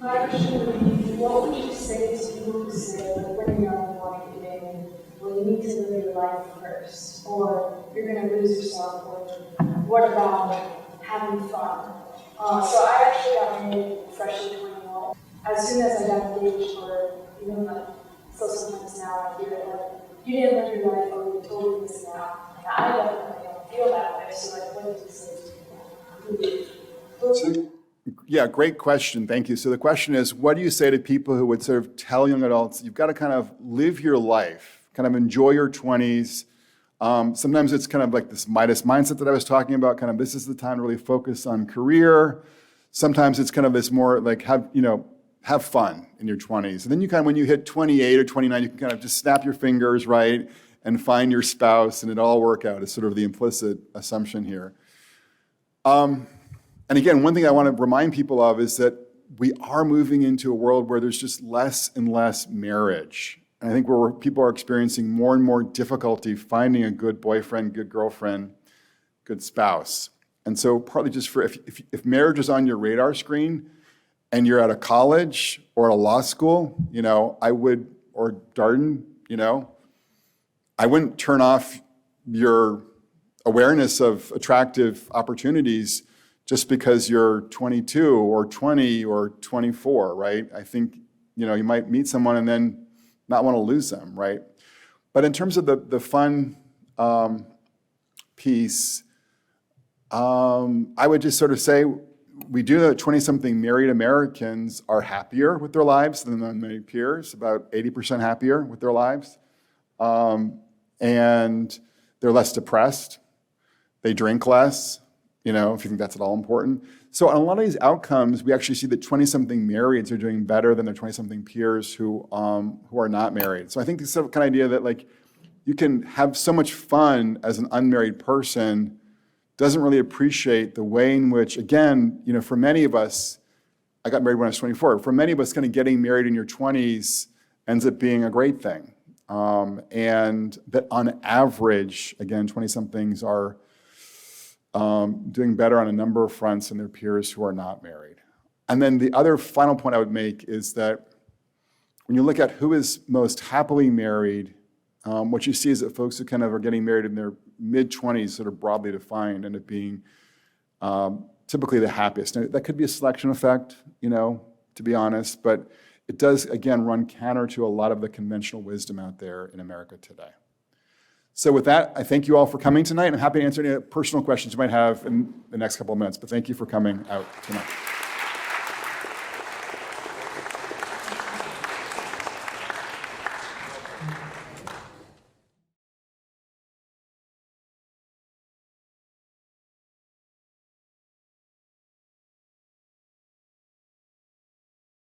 Speaker 10: My question would be, what would you say to people who say, when you're on one day, well, you need to live your life first, or you're going to lose yourself, or what about having fun? So I actually got married freshly 21. As soon as I got engaged, or even so sometimes now I hear it you didn't live your life, or you're totally missing out. And I definitely don't feel that way, so what would you say to people?
Speaker 2: Yeah, great question. Thank you. So the question is, what do you say to people who would sort of tell young adults, you've got to kind of live your life, kind of enjoy your 20s. Sometimes it's kind of like this Midas mindset that I was talking about, kind of this is the time to really focus on career. Sometimes it's kind of this more like have fun in your 20s. And then you kind of, when you hit 28 or 29, you can kind of just snap your fingers, right, and find your spouse and it all work out is sort of the implicit assumption here. And again, one thing I want to remind people of is that we are moving into a world where there's just less and less marriage. And I think where people are experiencing more and more difficulty finding a good boyfriend, good girlfriend, good spouse. And so partly just for, if marriage is on your radar screen and you're at a college or a law school, I would, or Darden, I wouldn't turn off your awareness of attractive opportunities just because you're 22 or 20 or 24, right? I think, you might meet someone and then not want to lose them, right? But in terms of the fun piece, I would just sort of say we do know that 20-something married Americans are happier with their lives than unmarried peers, about 80% happier with their lives. And they're less depressed. They drink less, if you think that's at all important. So on a lot of these outcomes, we actually see that 20-something marrieds are doing better than their 20-something peers who are not married. So I think this kind of idea that like you can have so much fun as an unmarried person doesn't really appreciate the way in which, again, for many of us, I got married when I was 24. For many of us, kind of getting married in your 20s ends up being a great thing. And that on average, again, 20-somethings are doing better on a number of fronts than their peers who are not married. And then the other final point I would make is that when you look at who is most happily married, what you see is that folks who kind of are getting married in their mid-20s, sort of broadly defined, end up being typically the happiest. Now, that could be a selection effect, to be honest, but it does, again, run counter to a lot of the conventional wisdom out there in America today. So with that, I thank you all for coming tonight. I'm happy to answer any personal questions you might have in the next couple of minutes, but thank you for coming out tonight.